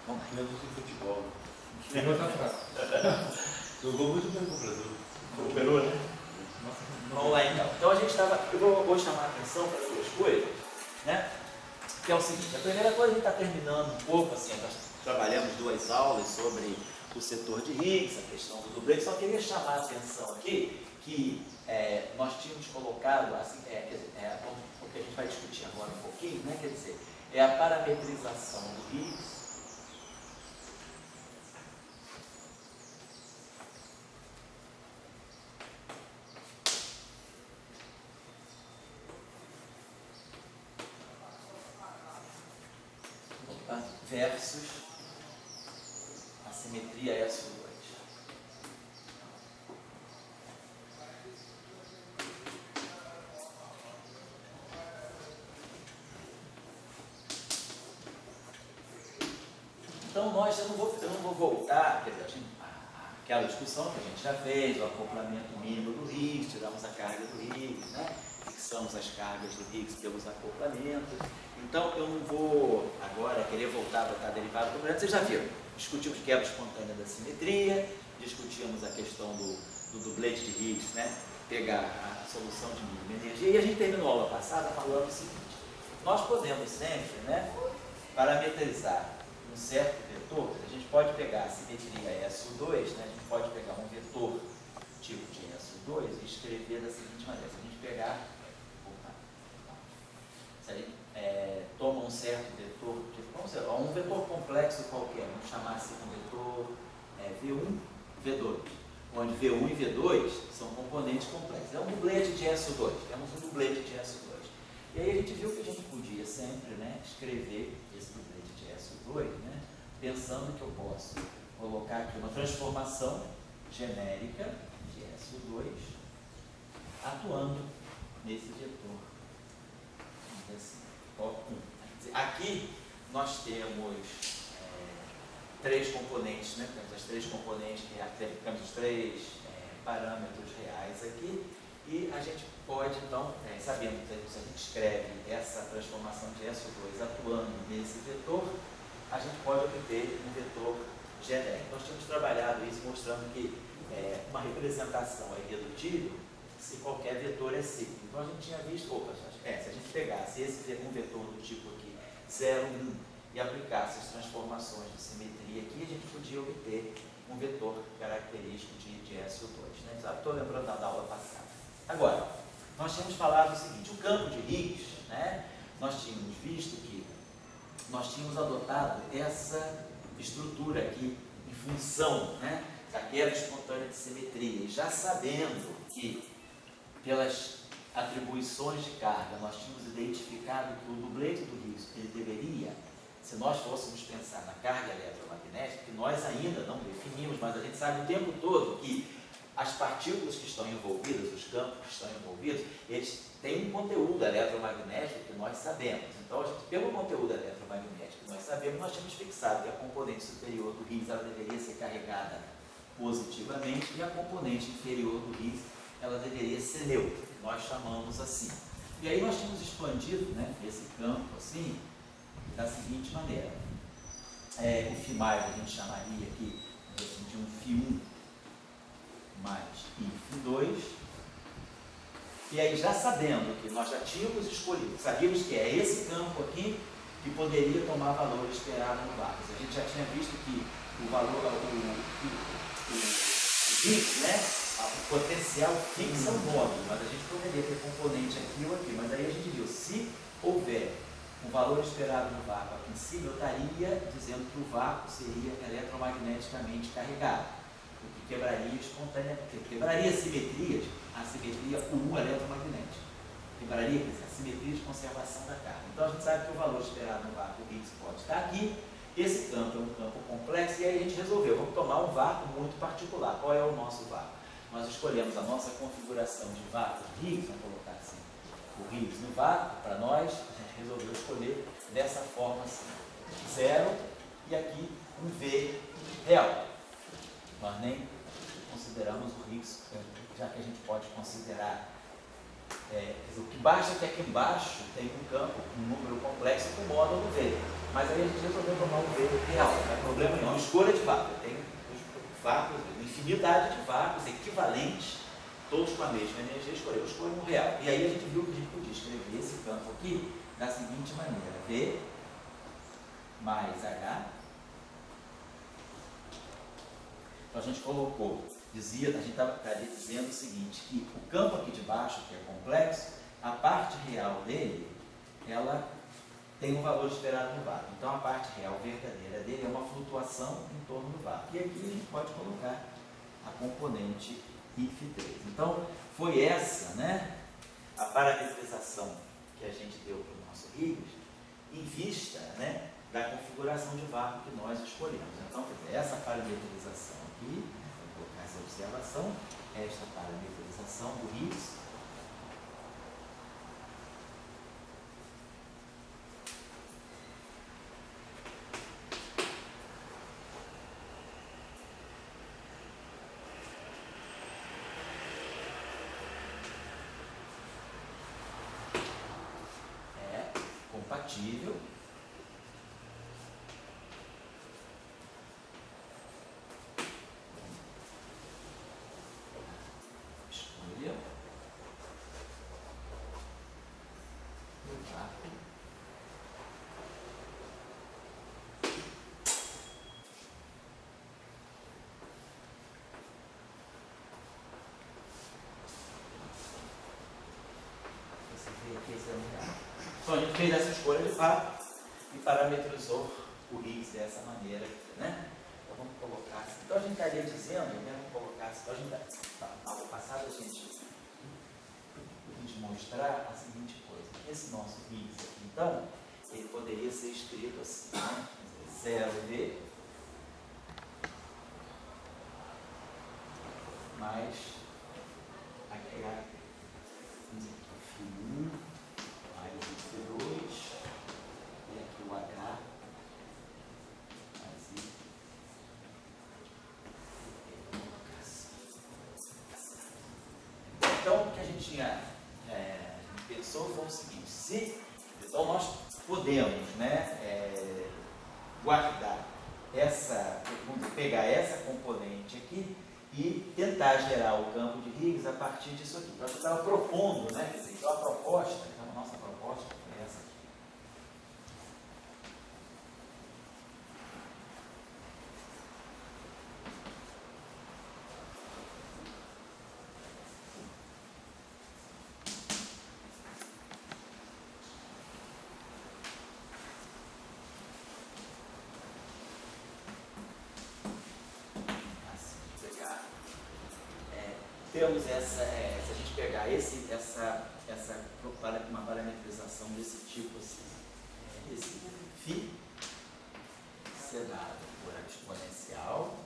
Vamos lá. Menos de futebol. Jogou muito bem com o Brasil. Recuperou, né? Vamos lá então. Então a gente estava. Eu vou chamar a atenção para duas coisas, né? Que é o seguinte, a primeira coisa a gente está terminando um pouco, assim, nós trabalhamos 2 aulas sobre o setor de Higgs, a questão do dublê, só queria chamar a atenção aqui que nós tínhamos colocado, assim, o que a gente vai discutir agora um pouquinho, né? Quer dizer, é a parametrização do Higgs. Versus a simetria SO2. Então eu não vou voltar, quer dizer, aquela discussão que a gente já fez, o acoplamento mínimo do Higgs, tiramos a carga do Higgs, né? Fixamos as cargas do Higgs pelos acoplamentos. Então eu não vou agora querer voltar a botar derivado do problema. Vocês já viram, discutimos quebra espontânea da simetria, discutimos a questão do dublete de Higgs, né? Pegar a solução de mínima energia, e a gente terminou a aula passada falando o seguinte: nós podemos sempre, né, parametrizar um certo vetor. A gente pode pegar a simetria SO2, né? A gente pode pegar um vetor tipo de SO2 e escrever da seguinte maneira: se a gente pegar, se a gente toma um certo vetor, um vetor complexo qualquer, vamos chamar assim um vetor V1, V2, onde V1 e V2 são componentes complexos. É um dublete de SO2, temos um dublete de SO2. E aí a gente viu que a gente podia sempre, né, escrever esse dublete de SO2, né, pensando que eu posso colocar aqui uma transformação genérica de SO2 atuando nesse vetor. Assim, aqui nós temos 3 componentes, né? Temos as 3 componentes, temos os 3 parâmetros reais aqui, e a gente pode então, sabendo que se a gente escreve essa transformação de SO2 atuando nesse vetor, a gente pode obter um vetor genérico. Nós tínhamos trabalhado isso mostrando que uma representação é redutível se qualquer vetor é cíclico. Então a gente tinha visto, se a gente pegasse um vetor do tipo aqui 0, 1 e aplicasse as transformações de simetria aqui, a gente podia obter um vetor característico de SO2. Né? Estou lembrando da aula passada. Agora, nós tínhamos falado o seguinte: o campo de Higgs, né? Nós tínhamos visto que nós tínhamos adotado essa estrutura aqui em função, né, da quebra espontânea de simetria, e já sabendo que pelas atribuições de carga, nós tínhamos identificado que o dublete do Higgs, ele deveria, se nós fôssemos pensar na carga eletromagnética, que nós ainda não definimos, mas a gente sabe o tempo todo que as partículas que estão envolvidas, os campos que estão envolvidos, eles têm um conteúdo eletromagnético que nós sabemos. Então, pelo conteúdo eletromagnético que nós sabemos, nós tínhamos fixado que a componente superior do Higgs ela deveria ser carregada positivamente e a componente inferior do Higgs ela deveria ser neutra, nós chamamos assim. E aí nós tínhamos expandido, né, esse campo assim, da seguinte maneira. O φ a gente chamaria aqui assim, de um φ1 mais φ2. E aí, já sabendo que nós já tínhamos escolhido, sabíamos que é esse campo aqui que poderia tomar valor esperado no vácuo. A gente já tinha visto que o valor, o Higgs, né? O potencial fixa o módulo, mas a gente poderia ter componente aqui ou aqui. Mas aí a gente viu, se houver um valor esperado no vácuo, a princípio, eu estaria dizendo que o vácuo seria eletromagneticamente carregado, o que quebraria espontaneamente, quebraria simetrias, a simetria 1 eletromagnética. Quebraria, quer dizer, a simetria de conservação da carga. Então a gente sabe que o valor esperado no vácuo Higgs pode estar aqui. Esse campo é um campo complexo, e aí a gente resolveu, vamos tomar um vácuo muito particular. Qual é o nosso vácuo? Nós escolhemos a nossa configuração de vácuo de Higgs, vamos colocar assim, o Higgs no vácuo, para nós, a gente resolveu escolher dessa forma assim, 0 e aqui um V real. Nós nem consideramos o Higgs, já que a gente pode considerar o que basta é que aqui embaixo tem um campo, um número complexo com módulo V. Mas aí a gente resolveu tomar o V real, não é problema nenhum. Escolha de vácuo. Tem vácuos, infinidade de vácuos equivalentes, todos com a mesma energia. Eu escolho um real. E aí a gente viu que a gente podia escrever esse campo aqui da seguinte maneira: V mais H. Então a gente colocou, a gente estava dizendo o seguinte, que o campo aqui de baixo, que é complexo, a parte real dele, ela tem um valor esperado no vácuo. Então a parte real verdadeira dele é uma flutuação em torno do vácuo. E aqui a gente pode colocar a componente IF3. Então foi essa, né, a parametrização que a gente deu para o nosso Higgs, em vista, né, da configuração de vácuo que nós escolhemos. Então, essa parametrização aqui, vou colocar essa observação, esta parametrização do Higgs, é compatível Então a gente fez essa escolha de fato e parametrizou o Higgs dessa maneira, né? Então vamos colocar assim. Então a gente estaria dizendo, né? Vamos colocar assim. Então a gente, na aula passada a gente quis mostrar a seguinte coisa. Esse nosso Higgs aqui, então, ele poderia ser escrito assim, né? 0V mais H, vamos dizer aqui, φ1 mais φ2 e aqui o H mais I. Então o que a gente tinha pensou foi o seguinte: então nós podemos, né, guardar essa, vamos dizer, pegar essa componente aqui e tentar gerar o campo de Higgs a partir disso aqui. Então, a gente estava propondo, né? Quer dizer, então a proposta, então a nossa proposta foi essa aqui. Temos essa, se a gente pegar uma parametrização desse tipo assim, esse φ ser dado por exponencial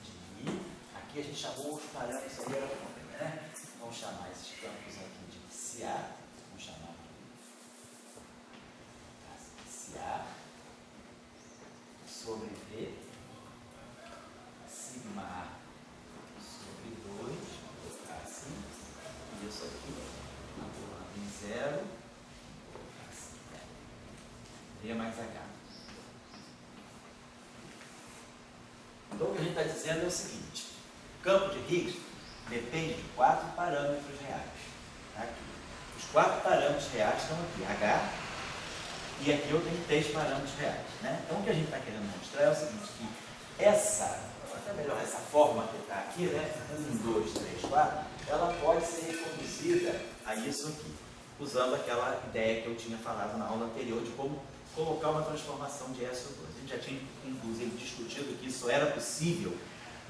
de I, aqui a gente chamou os parâmetros, aí era conta, né? Vamos chamar esses campos aqui de psi-A, vamos chamar aqui psi-A sobre V, sigma A sobre 2, assim, e isso aqui, calculando em 0, assim, V mais H. Então, o que a gente está dizendo é o seguinte: o campo de Higgs depende de 4 parâmetros reais. Aqui. Os 4 parâmetros reais estão aqui, H, e aqui eu tenho 3 parâmetros reais. Né? Então, o que a gente está querendo mostrar é o seguinte, que essa forma que está aqui, né? 1, 2, 3, 4, ela pode ser reconduzida a isso aqui, usando aquela ideia que eu tinha falado na aula anterior de como colocar uma transformação de SO2. A gente já tinha, inclusive, discutido que isso era possível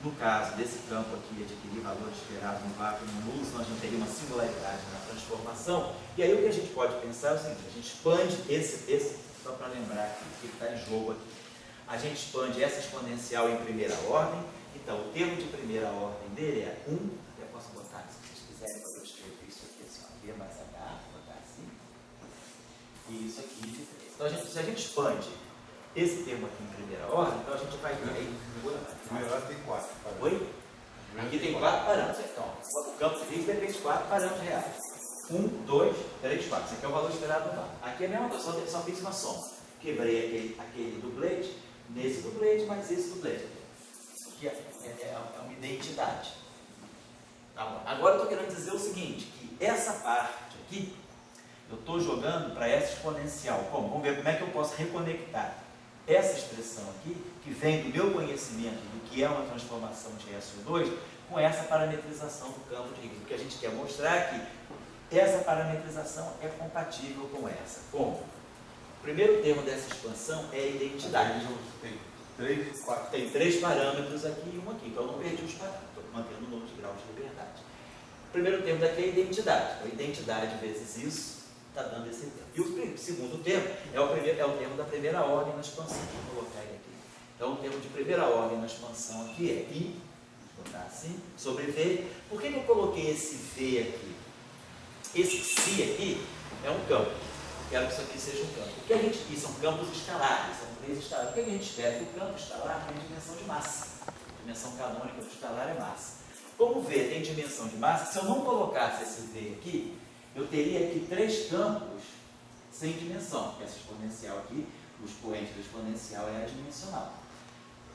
no caso desse campo aqui, adquirir valor esperado no vácuo no nulo, senão a gente teria uma singularidade na transformação. E aí o que a gente pode pensar é o seguinte: a gente expande só para lembrar aqui, o que está em jogo aqui. A gente expande essa exponencial em primeira ordem. Então, o termo de primeira ordem dele é 1. Eu posso botar, se vocês quiserem, quando eu escrever isso aqui, assim, ó, V mais H, vou botar assim. E isso aqui de 3. Então, se a gente expande esse termo aqui em primeira ordem, então a gente vai ter aí. Primeira ordem tem 4. Oi? Aqui tem 4 parâmetros. Então, o campo de Higgs depende de 4 parâmetros reais. 1, 2, 3, 4. Esse aqui é o valor esperado no vácuo. Aqui é a mesma coisa, só fiz uma soma. Quebrei aquele dublete, nesse dublete, mais esse dublete. Isso aqui é uma identidade. Tá bom. Agora eu estou querendo dizer o seguinte, que essa parte aqui, eu estou jogando para essa exponencial. Como? Vamos ver como é que eu posso reconectar essa expressão aqui, que vem do meu conhecimento do que é uma transformação de SO2, com essa parametrização do campo de Higgs. O que a gente quer mostrar é que essa parametrização é compatível com essa. Como? O primeiro termo dessa expansão é a identidade. Tem 3 e 4. Tem 3 parâmetros aqui e um aqui, então eu não perdi os parâmetros, estou mantendo o número de graus de liberdade. O primeiro termo daqui é a identidade. Então, identidade vezes isso está dando esse termo. E o segundo termo é o termo da primeira ordem na expansão. Vou colocar ele aqui. Então, o termo de primeira ordem na expansão aqui é I, vou botar assim, sobre V. Por que eu coloquei esse V aqui? Esse Si aqui é um campo. Quero que isso aqui seja um campo. O que a gente diz? São campos escalares, são 3 escalares. O que a gente espera? Que o campo escalar tem dimensão de massa. A dimensão canônica do escalar é massa. Como V tem dimensão de massa, se eu não colocasse esse V aqui, eu teria aqui 3 campos sem dimensão. Essa exponencial aqui, o expoente do exponencial é adimensional.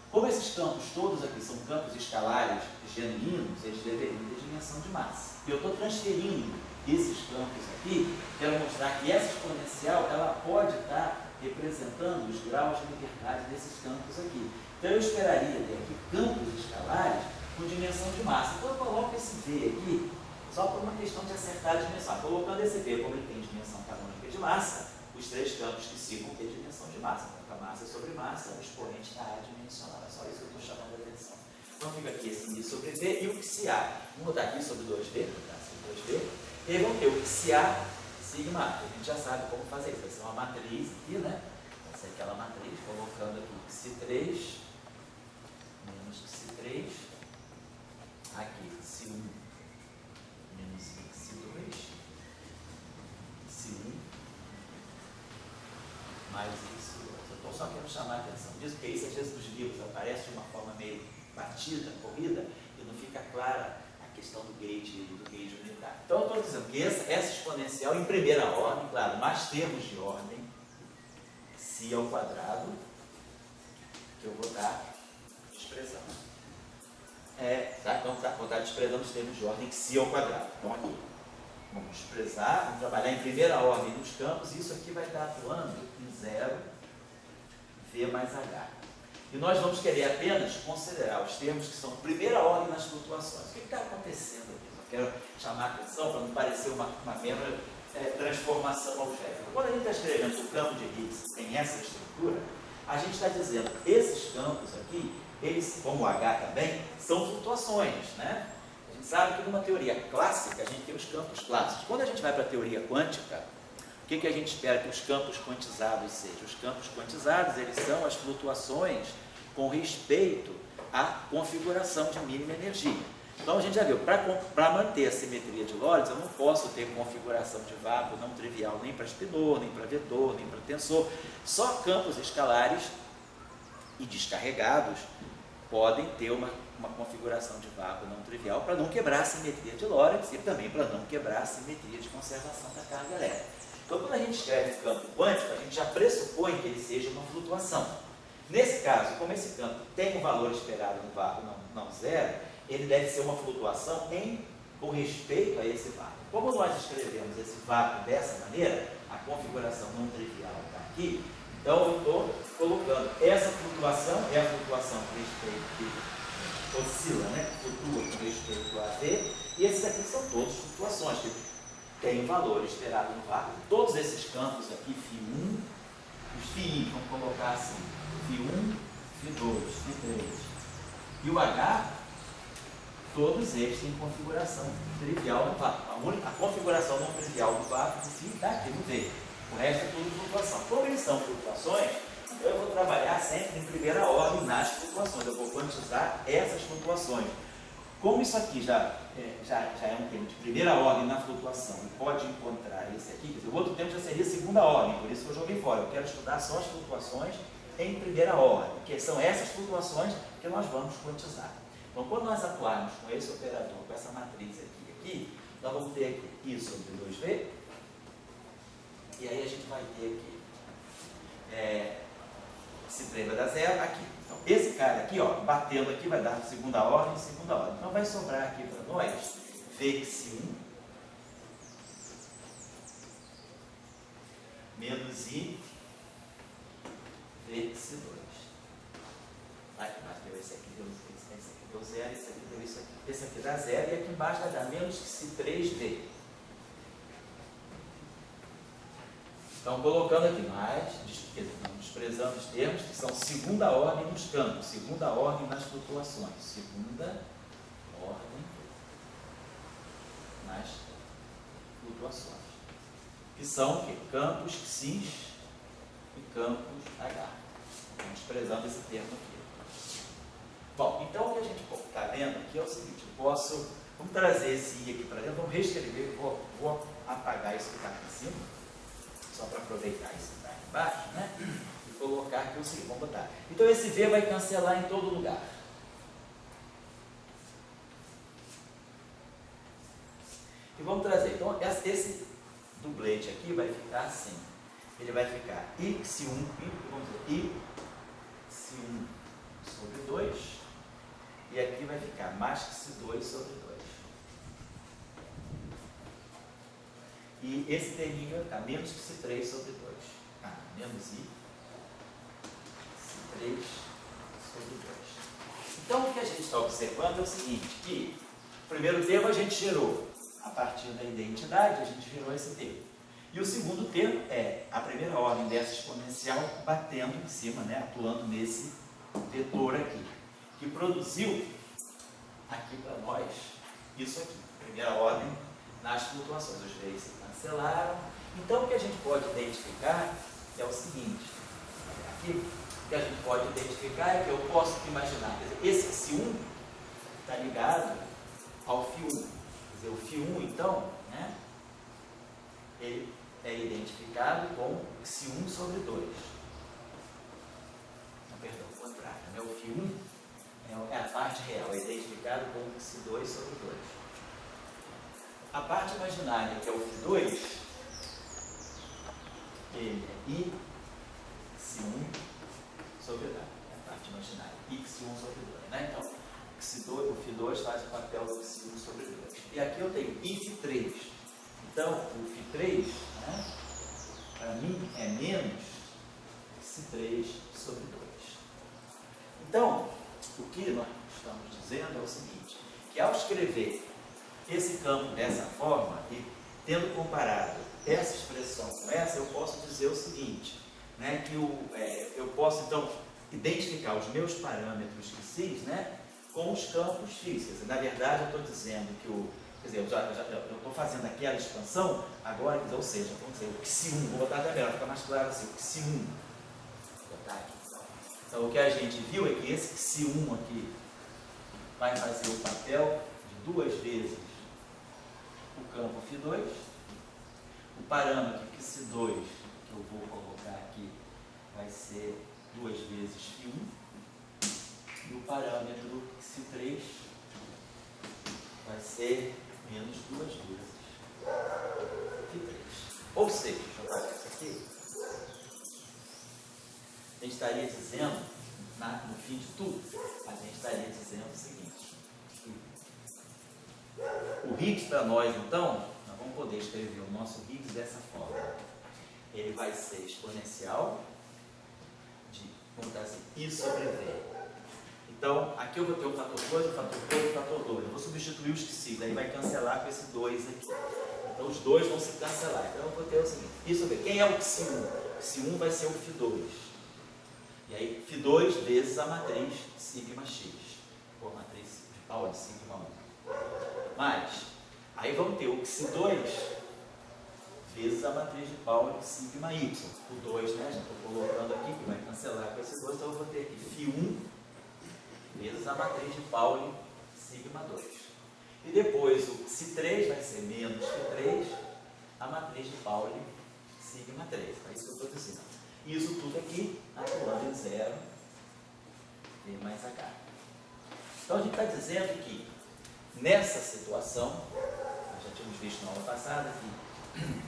Como esses campos todos aqui são campos escalares genuínos, eles deveriam ter dimensão de massa. E eu estou transferindo esses campos aqui, quero mostrar que essa exponencial ela pode estar representando os graus de liberdade desses campos aqui. Então eu esperaria ter aqui campos escalares com dimensão de massa. Então eu coloco esse V aqui só por uma questão de acertar a dimensão. Colocando esse V, como ele tem dimensão canônica de massa, os 3 campos que se vão ter dimensão de massa. Então, a massa sobre massa, o expoente está adimensional. É só isso que eu estou chamando a atenção. Então fica aqui esse I sobre V e o XA. Vamos botar aqui sobre 2V, botar sobre 2V. E aí vamos ter o XA sigma. A gente já sabe como fazer isso. Vai ser uma matriz aqui, né? Vai ser aquela matriz, colocando aqui Xi3 menos Xi3. Aqui, Xi1 menos Xi2. Xi1 mais isso. Eu estou só querendo chamar a atenção disso, porque isso às vezes nos livros aparece de uma forma meio batida, corrida, e não fica clara a questão do gauge unitário. Então eu estou dizendo que essa exponencial em primeira ordem, claro, mais termos de ordem, si ao quadrado, que eu vou dar expressão. Então vou estar desprezando os termos de ordem si ao quadrado. Então aqui, vamos expressar, vamos trabalhar em primeira ordem nos campos, e isso aqui vai estar atuando em 0, V mais H. E nós vamos querer apenas considerar os termos que são primeira ordem nas flutuações. O que está acontecendo aqui? Eu quero chamar a atenção para não parecer uma mera transformação algébrica. Quando a gente está escrevendo o campo de Higgs tem essa estrutura, a gente está dizendo que esses campos aqui, eles, como o H também, são flutuações, né? A gente sabe que numa teoria clássica a gente tem os campos clássicos. Quando a gente vai para a teoria quântica, o que a gente espera que os campos quantizados sejam? Os campos quantizados, eles são as flutuações com respeito à configuração de mínima energia. Então a gente já viu, para manter a simetria de Lorentz, eu não posso ter configuração de vácuo não trivial nem para spinor, nem para vetor, nem para tensor. Só campos escalares e descarregados podem ter uma configuração de vácuo não trivial para não quebrar a simetria de Lorentz e também para não quebrar a simetria de conservação da carga elétrica. Então, quando a gente escreve um campo quântico, a gente já pressupõe que ele seja uma flutuação. Nesse caso, como esse campo tem um valor esperado no vácuo não zero, ele deve ser uma flutuação com respeito a esse vácuo. Como nós escrevemos esse vácuo dessa maneira, a configuração não trivial está aqui, então eu estou colocando essa flutuação, é a flutuação com respeito que oscila, né? Flutua com respeito a V, e esses aqui são todos flutuações, que tem um valor esperado no vácuo. Todos esses campos aqui, Φ1, os Φ, vamos colocar assim, Φ1, Φ2, Φ3, e o H, todos eles têm configuração trivial no vácuo. A configuração não trivial do vácuo está aqui no V. O resto é tudo flutuação. Como eles são flutuações, eu vou trabalhar sempre em primeira ordem nas flutuações. Eu vou quantizar essas flutuações. Como isso aqui já é um termo de primeira ordem na flutuação e pode encontrar esse aqui, quer dizer, o outro termo já seria segunda ordem, por isso que eu joguei fora. Eu quero estudar só as flutuações em primeira ordem, que são essas flutuações que nós vamos quantizar. Então, quando nós atuarmos com esse operador, com essa matriz aqui, Nós vamos ter aqui I sobre 2V, e aí a gente vai ter aqui, esse trem vai dar zero aqui. Então, esse cara aqui, ó, batendo aqui, vai dar segunda ordem. Então, vai sobrar aqui para nós Vx1 menos I Vx2. Aqui embaixo deu esse aqui, deu zero, esse aqui deu isso aqui. Esse aqui dá zero, e aqui embaixo vai dar menos que se 3V. Então, colocando aqui mais, desprezando os termos que são segunda ordem nos campos, segunda ordem nas flutuações. Segunda ordem nas flutuações. Que são o quê? Campos X e campos H. Estamos desprezando esse termo aqui. Bom, então o que a gente está vendo aqui é o seguinte, vamos trazer esse I aqui para dentro, vamos reescrever, vou apagar isso que está aqui em cima, só para aproveitar isso que está aqui embaixo, né? E colocar aqui o seguinte, vamos botar. Então esse V vai cancelar em todo lugar. E vamos trazer, então esse dublete aqui vai ficar assim. Ele vai ficar X1, vamos dizer, X1 sobre 2, e aqui vai ficar mais que C2 sobre 2. E esse terminho vai ficar menos que C3 sobre 2. Menos I, C3 sobre 2. Então, o que a gente está observando é o seguinte, que o primeiro termo a gente gerou a partir da identidade, a gente gerou esse termo. E o segundo termo é a primeira ordem dessa exponencial batendo em cima, né, atuando nesse vetor aqui, que produziu aqui para nós isso aqui, primeira ordem nas flutuações. Os V's se cancelaram. Então, o que a gente pode identificar é o seguinte, aqui, o que a gente pode identificar é que eu posso imaginar, quer dizer, esse Φ1 está ligado ao Φ1. Quer dizer, o Φ1, então, né, ele é identificado com X1 sobre 2. Não, perdão, o contrário. Né? O Φ1 é a parte real, é identificado com X2 sobre 2. A parte imaginária, que é o Φ2, ele é X1 sobre 2. É a parte imaginária, X1 sobre 2. Né? Então, o Φ2 faz o papel do X1 sobre 2. E aqui eu tenho Φ3. Então, o Φ3, né, para mim, é menos C3 sobre 2. Então, o que nós estamos dizendo é o seguinte, que ao escrever esse campo dessa forma, e tendo comparado essa expressão com essa, eu posso dizer o seguinte, né, que eu posso, então, identificar os meus parâmetros X, né, com os campos X. Na verdade, eu estou dizendo que quer dizer, eu estou fazendo aquela expansão agora, ou seja, vamos dizer, o X1, vou botar até melhor, fica mais claro assim, o X1, vou botar aqui. Então, o que a gente viu é que esse X1 aqui vai fazer o papel de 2 vezes o campo Φ2, o parâmetro X2, que eu vou colocar aqui, vai ser 2 vezes Φ1, e o parâmetro X3 vai ser menos 2 vezes Φ3. Ou seja, deixa eu fazer isso aqui. A gente estaria dizendo, no fim de tudo, a gente estaria dizendo o seguinte. O Higgs para nós, então, nós vamos poder escrever o nosso Higgs dessa forma. Ele vai ser exponencial de, vamos botar assim, I sobre V. Então, aqui eu vou ter o fator 2, o fator 2 e o fator 2. Eu vou substituir os que daí vai cancelar com esse 2 aqui. Então, os dois vão se cancelar. Então, eu vou ter o seguinte. Isso aqui. Quem é o X1? O X1 vai ser o Φ2. E aí, Φ2 vezes a matriz sigma x. Ou a matriz de Pauli, sigma 1. Mas, aí vamos ter o X2 vezes a matriz de Pauli, sigma y. O 2, né? Já estou colocando aqui, que vai cancelar com esse 2. Então, eu vou ter aqui Φ1 vezes a matriz de Pauli, sigma 2. E depois o X3 vai ser menos Φ3, a matriz de Pauli, sigma 3. É isso que eu estou dizendo. E isso tudo aqui, atuando em 0, V mais H. Então a gente está dizendo que nessa situação, a já tínhamos visto na aula passada que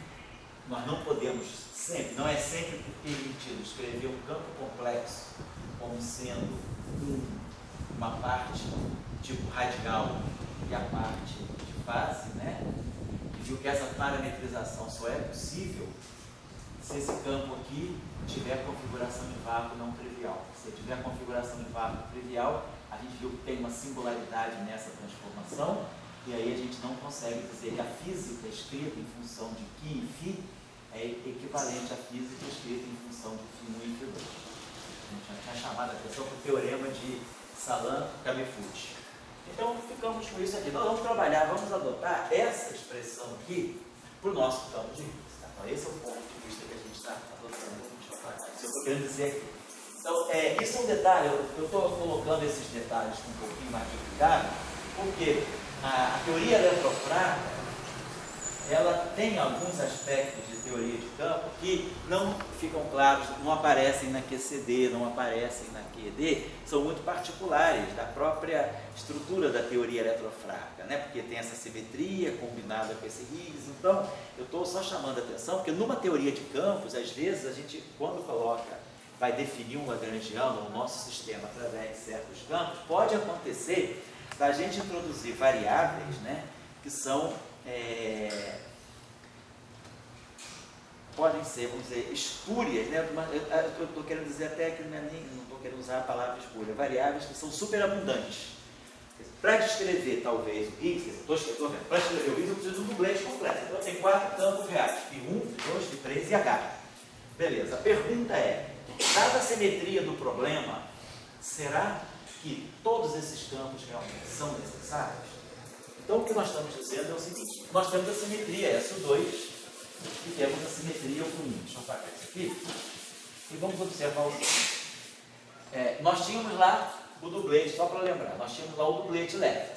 nós não podemos sempre, não é sempre permitido escrever um campo complexo como sendo uma parte tipo radial e a parte de fase, né? E viu que essa parametrização só é possível se esse campo aqui tiver configuração de vácuo não trivial. Se tiver configuração de vácuo trivial, a gente viu que tem uma singularidade nessa transformação, e aí a gente não consegue dizer que a física escrita em função de Φ e Φ é equivalente à física escrita em função de Φ1 e Φ2. A gente já tinha chamado a atenção para o teorema de Salam-Cabefucci. Então, ficamos com isso aqui. Nós vamos trabalhar, vamos adotar essa expressão aqui para o nosso campo de vista. Então, esse é o ponto de vista que a gente está adotando. Isso eu estou querendo dizer aqui. Então, isso é um detalhe, eu estou colocando esses detalhes com um pouquinho mais de cuidado, porque a teoria eletrofrágil, ela tem alguns aspectos de teoria de campo que não ficam claros, não aparecem na QCD, não aparecem na QED, são muito particulares da própria estrutura da teoria eletrofrágica, né? Porque tem essa simetria combinada com esse Higgs. Então, eu estou só chamando a atenção, porque numa teoria de campos, às vezes, a gente, quando vai definir um lagrangiano, o nosso sistema através de certos campos, pode acontecer da gente introduzir variáveis, né, que são, podem ser, vamos dizer, espúrias, né? Eu estou querendo dizer até que não estou querendo usar a palavra espúria, variáveis que são superabundantes. Para descrever, talvez, o Higgs, para escrever o Higgs, eu preciso de um dublete completo. Então, eu tenho 4 campos reais, Φ1, Φ2, Φ3 e H. Beleza, a pergunta é, dada a simetria do problema, será que todos esses campos realmente são necessários? Então, o que nós estamos dizendo é o seguinte, nós temos a simetria SO2 e temos a simetria O1. Deixa eu apagar isso aqui. E vamos observar o seguinte. Nós tínhamos lá o dublete, só para lembrar, nós tínhamos lá o dublete left.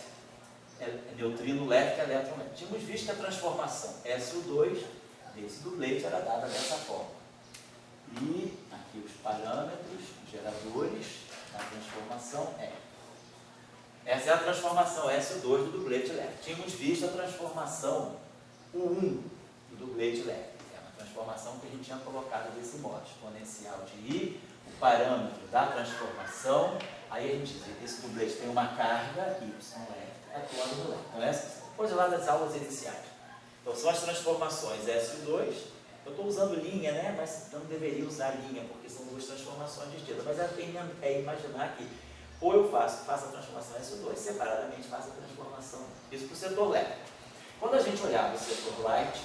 Neutrino left, elétron left. Tínhamos visto que a transformação SO2 desse dublete era dada dessa forma. E aqui os parâmetros, os geradores da transformação Essa é a transformação SO2 do dublete left. Tínhamos visto a transformação U1 do dublete left. É uma transformação que a gente tinha colocado desse modo, exponencial de I, o parâmetro da transformação, aí a gente diz que esse dublete tem uma carga Y left atuando no left. Então essa coisa lá das aulas iniciais. Então são as transformações SO2. Eu estou usando linha, né? Mas não deveria usar linha, porque são duas transformações distintas. Mas a pena é imaginar que ou eu faço a transformação SO2, separadamente faço a transformação. Isso para o setor left. Quando a gente olhar o setor right,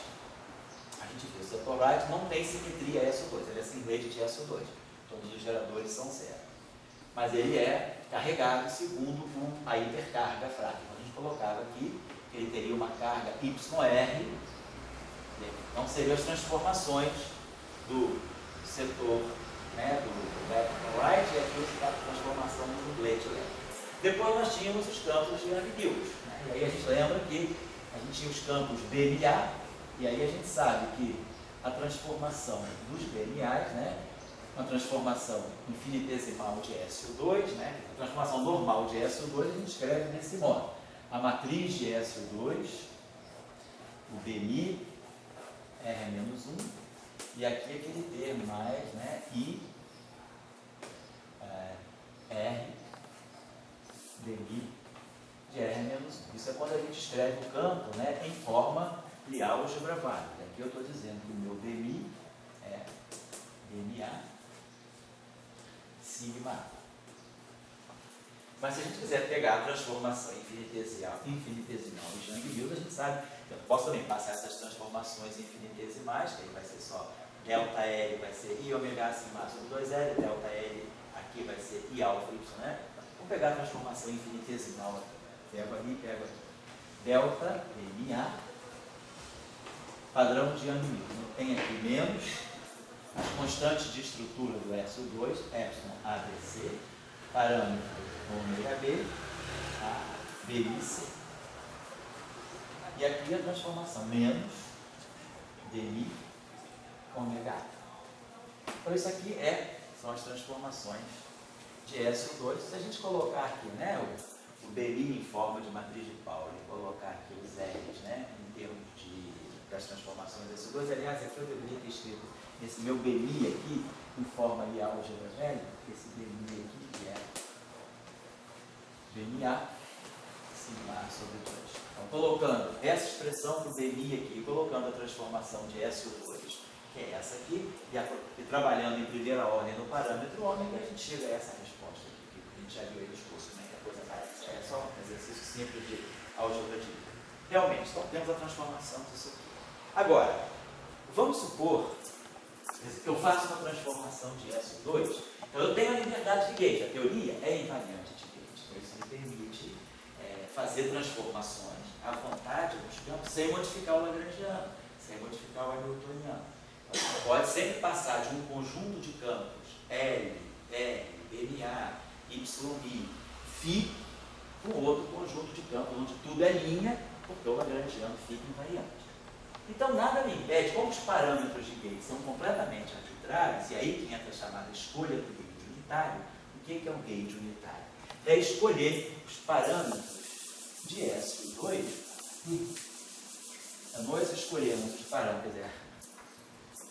a gente vê o setor right não tem simetria SO2, ele é singlete de SO2. Todos os geradores são zero. Mas ele é carregado segundo a hipercarga frágil. A gente colocava aqui que ele teria uma carga YR. Então, seriam as transformações do setor, né, do left para right, e aqui a transformação do dublete left. Depois nós tínhamos os campos de ambiguos. Né? E aí a gente lembra que a gente tinha os campos BMA, e aí a gente sabe que a transformação dos BMAs, né, uma transformação infinitesimal de SO2, né, a transformação normal de SO2, a gente escreve desse modo. A matriz de SO2, o BMI, R-1, e aqui aquele termo mais, né, I, R, BMI de R-1. Isso é quando a gente escreve o campo, né, em forma de álgebra válida. Aqui eu estou dizendo que o meu BMI é BMA sigma A. Mas se a gente quiser pegar a transformação infinitesimal de Young-Mills, a gente sabe, eu posso também passar essas transformações infinitesimais, que aí vai ser só delta L, vai ser I ômega sigma sobre 2L, delta L aqui vai ser I alfa Y, né? Vamos pegar a transformação infinitesimal aqui. Pego ali, pego aqui. Delta MA, padrão de Young-Mills. Tem aqui menos as constantes de estrutura do SO2, epsilon ABC, parâmetro ômega B, a BIC. E aqui a transformação menos DI ômega A. Então isso aqui são as transformações de SO2. Se a gente colocar aqui, né, o Belli em forma de matriz de Pauli, colocar aqui os L's, né, em termos das transformações S2. Aliás, aqui eu deveria ter escrito esse meu Belli aqui, em forma de álgebra velha, esse Belli aqui, que é BNA, sigma sobre 2. Então, colocando essa expressão do Belli aqui, colocando a transformação de SO2, que é essa aqui, e trabalhando em primeira ordem no parâmetro ômega, a gente chega a essa resposta aqui, que a gente já viu aí nos cursos, como é que a coisa aparece. É só um exercício simples de álgebra de Lie. Realmente, então temos a transformação disso aqui. Agora, vamos supor que eu faço uma transformação de SO2, então eu tenho a liberdade de gauge, a teoria é invariante de gauge, então isso me permite fazer transformações à vontade nos campos sem modificar o lagrangiano, sem modificar o hamiltoniano. Então, você pode sempre passar de um conjunto de campos L, R, BNA, YI, φ, para um outro conjunto de campos onde tudo é linha, porque o lagrangiano fica invariante. Então, nada me impede, como os parâmetros de gauge são completamente arbitrários, e aí que entra a chamada escolha do gauge unitário. O que é um gauge unitário? É escolher os parâmetros de S e 2, nós escolhemos os parâmetros,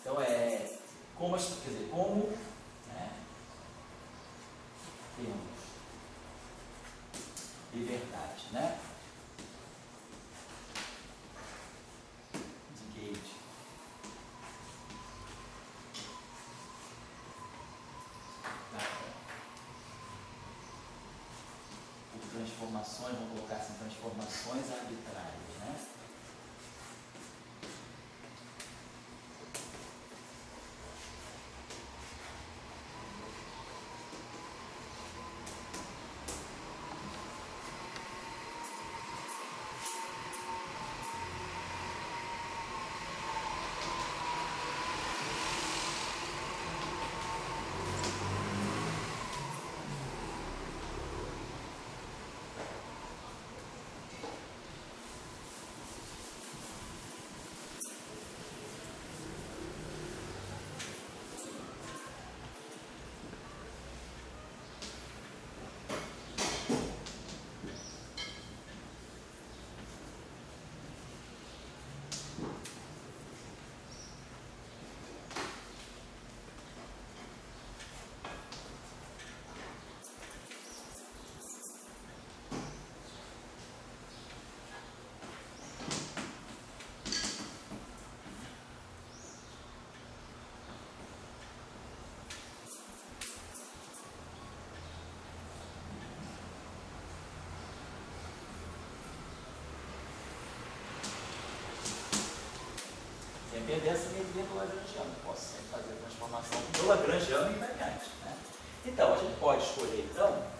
então como, né, temos liberdade, né, de gauge por transformações, vamos colocar assim, transformações arbitrárias, né? Sem perder essa medida do lagrangiano. Posso sempre fazer a transformação do lagrangiano invariante, né? Então, a gente pode escolher, então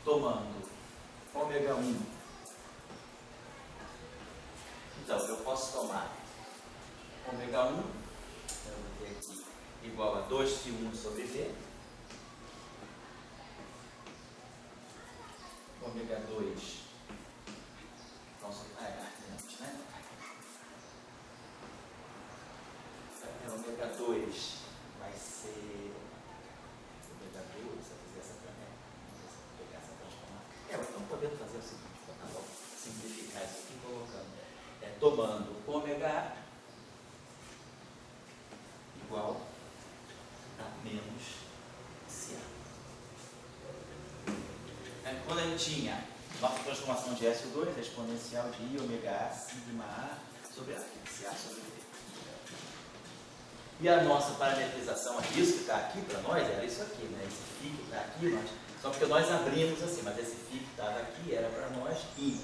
tomando ômega 1. Então, eu posso tomar ômega 1, eu vou ter aqui igual a 2φ1 sobre V, ômega 2, antes, né? Ômega 2 vai ser ômega 2, se eu fizer essa também. Então podemos fazer o seguinte, tá bom? Simplificar isso aqui colocando, tomando ômega A igual a menos CA. Quando a gente tinha nossa transformação de SO2, a exponencial de I ômega A sigma A sobre A, CA sobre V. E a nossa parametrização, isso que está aqui para nós, era isso aqui, né? Esse φ que está aqui, só porque nós abrimos assim, mas esse φ que estava aqui era para nós I.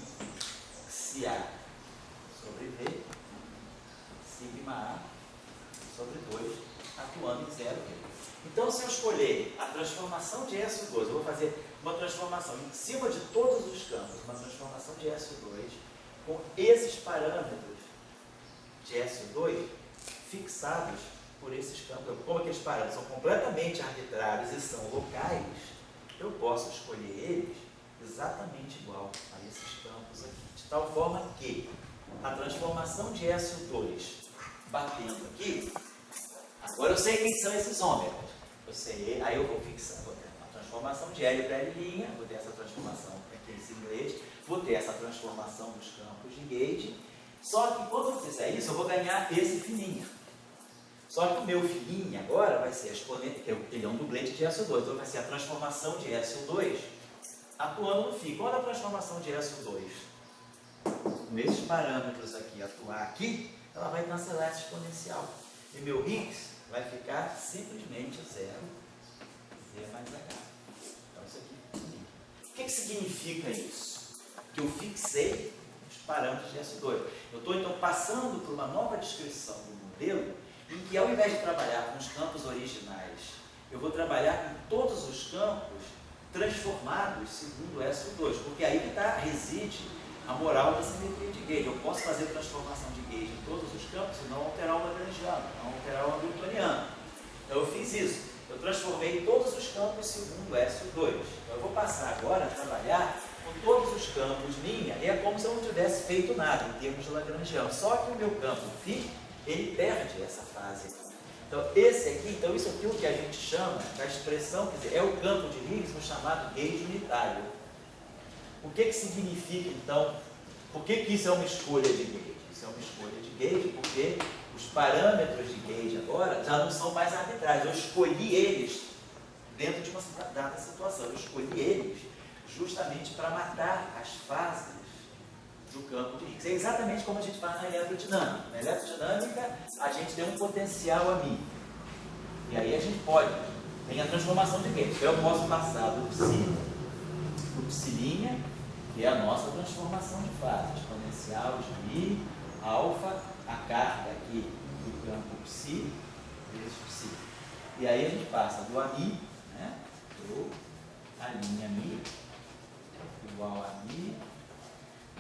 se A sobre V, sigma A sobre 2, atuando em 0. Então, se eu escolher a transformação de SO2, eu vou fazer uma transformação em cima de todos os campos, uma transformação de SO2 com esses parâmetros de SO2 fixados por esses campos. Como aqueles parâmetros são completamente arbitrários e são locais, eu posso escolher eles exatamente igual a esses campos aqui. De tal forma que a transformação de SO2 batendo aqui, agora eu sei quem são esses ômegas. Eu sei, aí eu vou fixar, vou ter uma transformação de L para L', vou ter essa transformação aqui em inglês, vou ter essa transformação dos campos de gauge. Só que quando eu fizer isso, eu vou ganhar esse fininho. Só que o meu fininho agora vai ser a exponente, que ele é um dublete de SO2, então vai ser a transformação de SO2 atuando no φ. Quando a transformação de SO2 nesses parâmetros aqui atuar aqui, ela vai cancelar essa exponencial. E meu Higgs vai ficar simplesmente 0, Z mais H. Então isso aqui. O que significa isso? Que eu fixei os parâmetros de SO2. Eu estou então passando por uma nova descrição do modelo, em que ao invés de trabalhar com os campos originais, eu vou trabalhar com todos os campos transformados segundo SO2, porque aí que reside a moral da simetria de gauge. Eu posso fazer transformação de gauge em todos os campos e não alterar o lagrangiano, não alterar o hamiltoniano. Então eu fiz isso. Eu transformei todos os campos segundo SO2. Então eu vou passar agora a trabalhar com todos os campos linha, e é como se eu não tivesse feito nada em termos de lagrangiano. Só que o meu campo φ, ele perde essa fase aqui. Então esse aqui, então isso aqui é o que a gente chama da expressão, quer dizer, é o campo de Higgs no chamado gauge unitário. O que significa, então, por que isso é uma escolha de gauge? Isso é uma escolha de gauge porque os parâmetros de gauge agora já não são mais arbitrários. Eu escolhi eles dentro de uma dada situação. Eu escolhi eles justamente para matar as fases do campo de Higgs. É exatamente como a gente faz na eletrodinâmica. Na eletrodinâmica, a gente tem um potencial amigo. E aí a gente pode, tem a transformação de gauge. Então eu posso passar do psi', que é a nossa transformação de fase, exponencial de I, alfa, a carga aqui do campo psi, vezes psi. E aí a gente passa do ami, né, do a linha mi, igual a mi,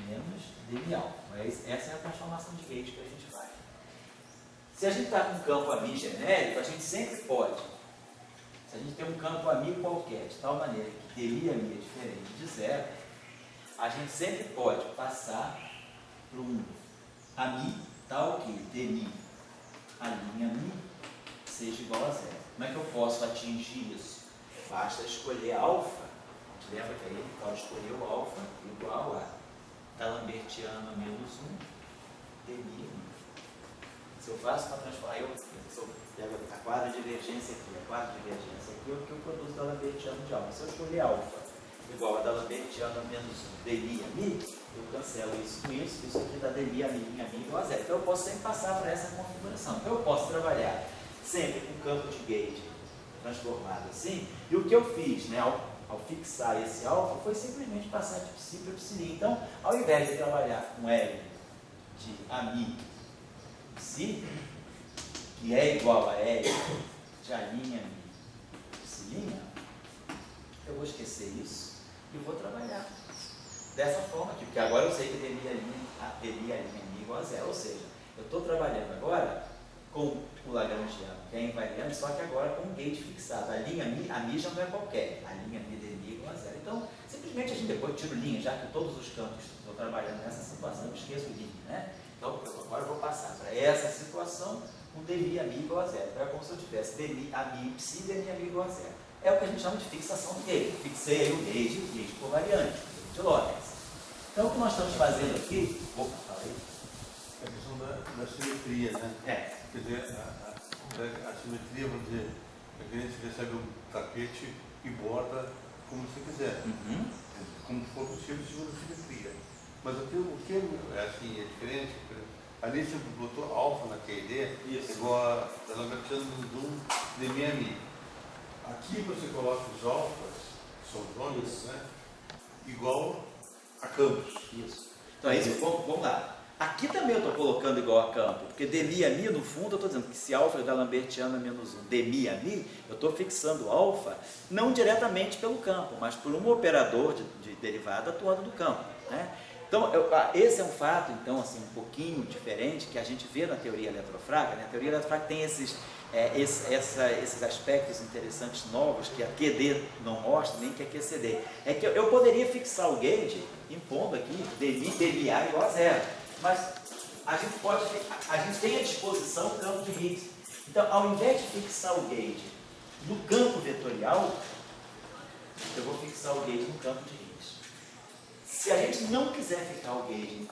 menos dv alfa. Essa é a transformação de gauge que a gente faz. Se a gente está com um campo ami genérico, a gente sempre pode. Se a gente tem um campo ami qualquer, de tal maneira que dmi ami é diferente de zero, a gente sempre pode passar para um ami tal que dmi a linha mi seja igual a zero. Como é que eu posso atingir isso? Basta escolher alfa. Lembra que aí ele pode escolher o alfa igual a D'Alembertiano menos 1 dmi. Se eu faço uma transformação, se eu pego a quadra de divergência aqui, a quadra de divergência aqui, é o que eu produzo D'Alembertiano de alfa. Se eu escolher alfa igual a D'Alembertiano menos 1 dmi a mi, eu cancelo isso com isso aqui dá dmi a mi igual a zero. Então eu posso sempre passar para essa configuração. Então eu posso trabalhar sempre com campo de gauge transformado assim, e o que eu fiz, né, ao fixar esse alfa, foi simplesmente passar de psi para psi'. Então, ao invés de trabalhar com L de ami psi, que é igual a L de a linha mi psi', eu vou esquecer isso e vou trabalhar dessa forma aqui, porque agora eu sei que dmi a linha mi igual a zero, ou seja, eu estou trabalhando agora com o lagrangiano, que é invariante, só que agora com um gauge fixado. A linha mi, a mi já não é qualquer, a linha mi dmi igual a zero. Então, simplesmente a gente depois tira linha, já que todos os campos estou trabalhando nessa situação, eu esqueço linha, né? Então, agora eu vou passar para essa situação com dmi a mi igual a zero. Então, é como se eu tivesse dmi a mi psi, dmi a mi igual a zero. É o que a gente chama de fixação do gauge. Fixei aí o gauge covariante, de Lorentz. Então, o que nós estamos fazendo aqui... Opa, fala aí. A questão da simetria, né? É. Quer dizer, a simetria, vamos dizer, é que a gente recebe um tapete e borda como você quiser. Uhum. Como for possível, segundo a simetria. Mas o que é assim, é diferente. Ali você botou alfa na QID, igual a D'Alembertiano menos 1 dmi a mi. Aqui você coloca os alfas, que são os ônibus, né? Igual a campos. Isso. Então é isso, vamos lá. Aqui também eu estou colocando igual a campo, porque de mi a mi, no fundo, eu estou dizendo que se alfa é da Lambertiana menos 1, de mi a mi, eu estou fixando alfa não diretamente pelo campo, mas por um operador de derivada atuando no campo, né? Então, esse é um fato, então, assim, um pouquinho diferente que a gente vê na teoria eletrofrágil, né? A teoria eletrofrágil tem esses aspectos interessantes novos que a QD não mostra, nem que a QCD. É que eu poderia fixar o gauge impondo aqui dMA igual a zero, mas a gente tem à disposição o campo de Higgs. Então, ao invés de fixar o gauge no campo vetorial, eu vou fixar o gauge no campo de Higgs. Se a gente não quiser fixar o gauge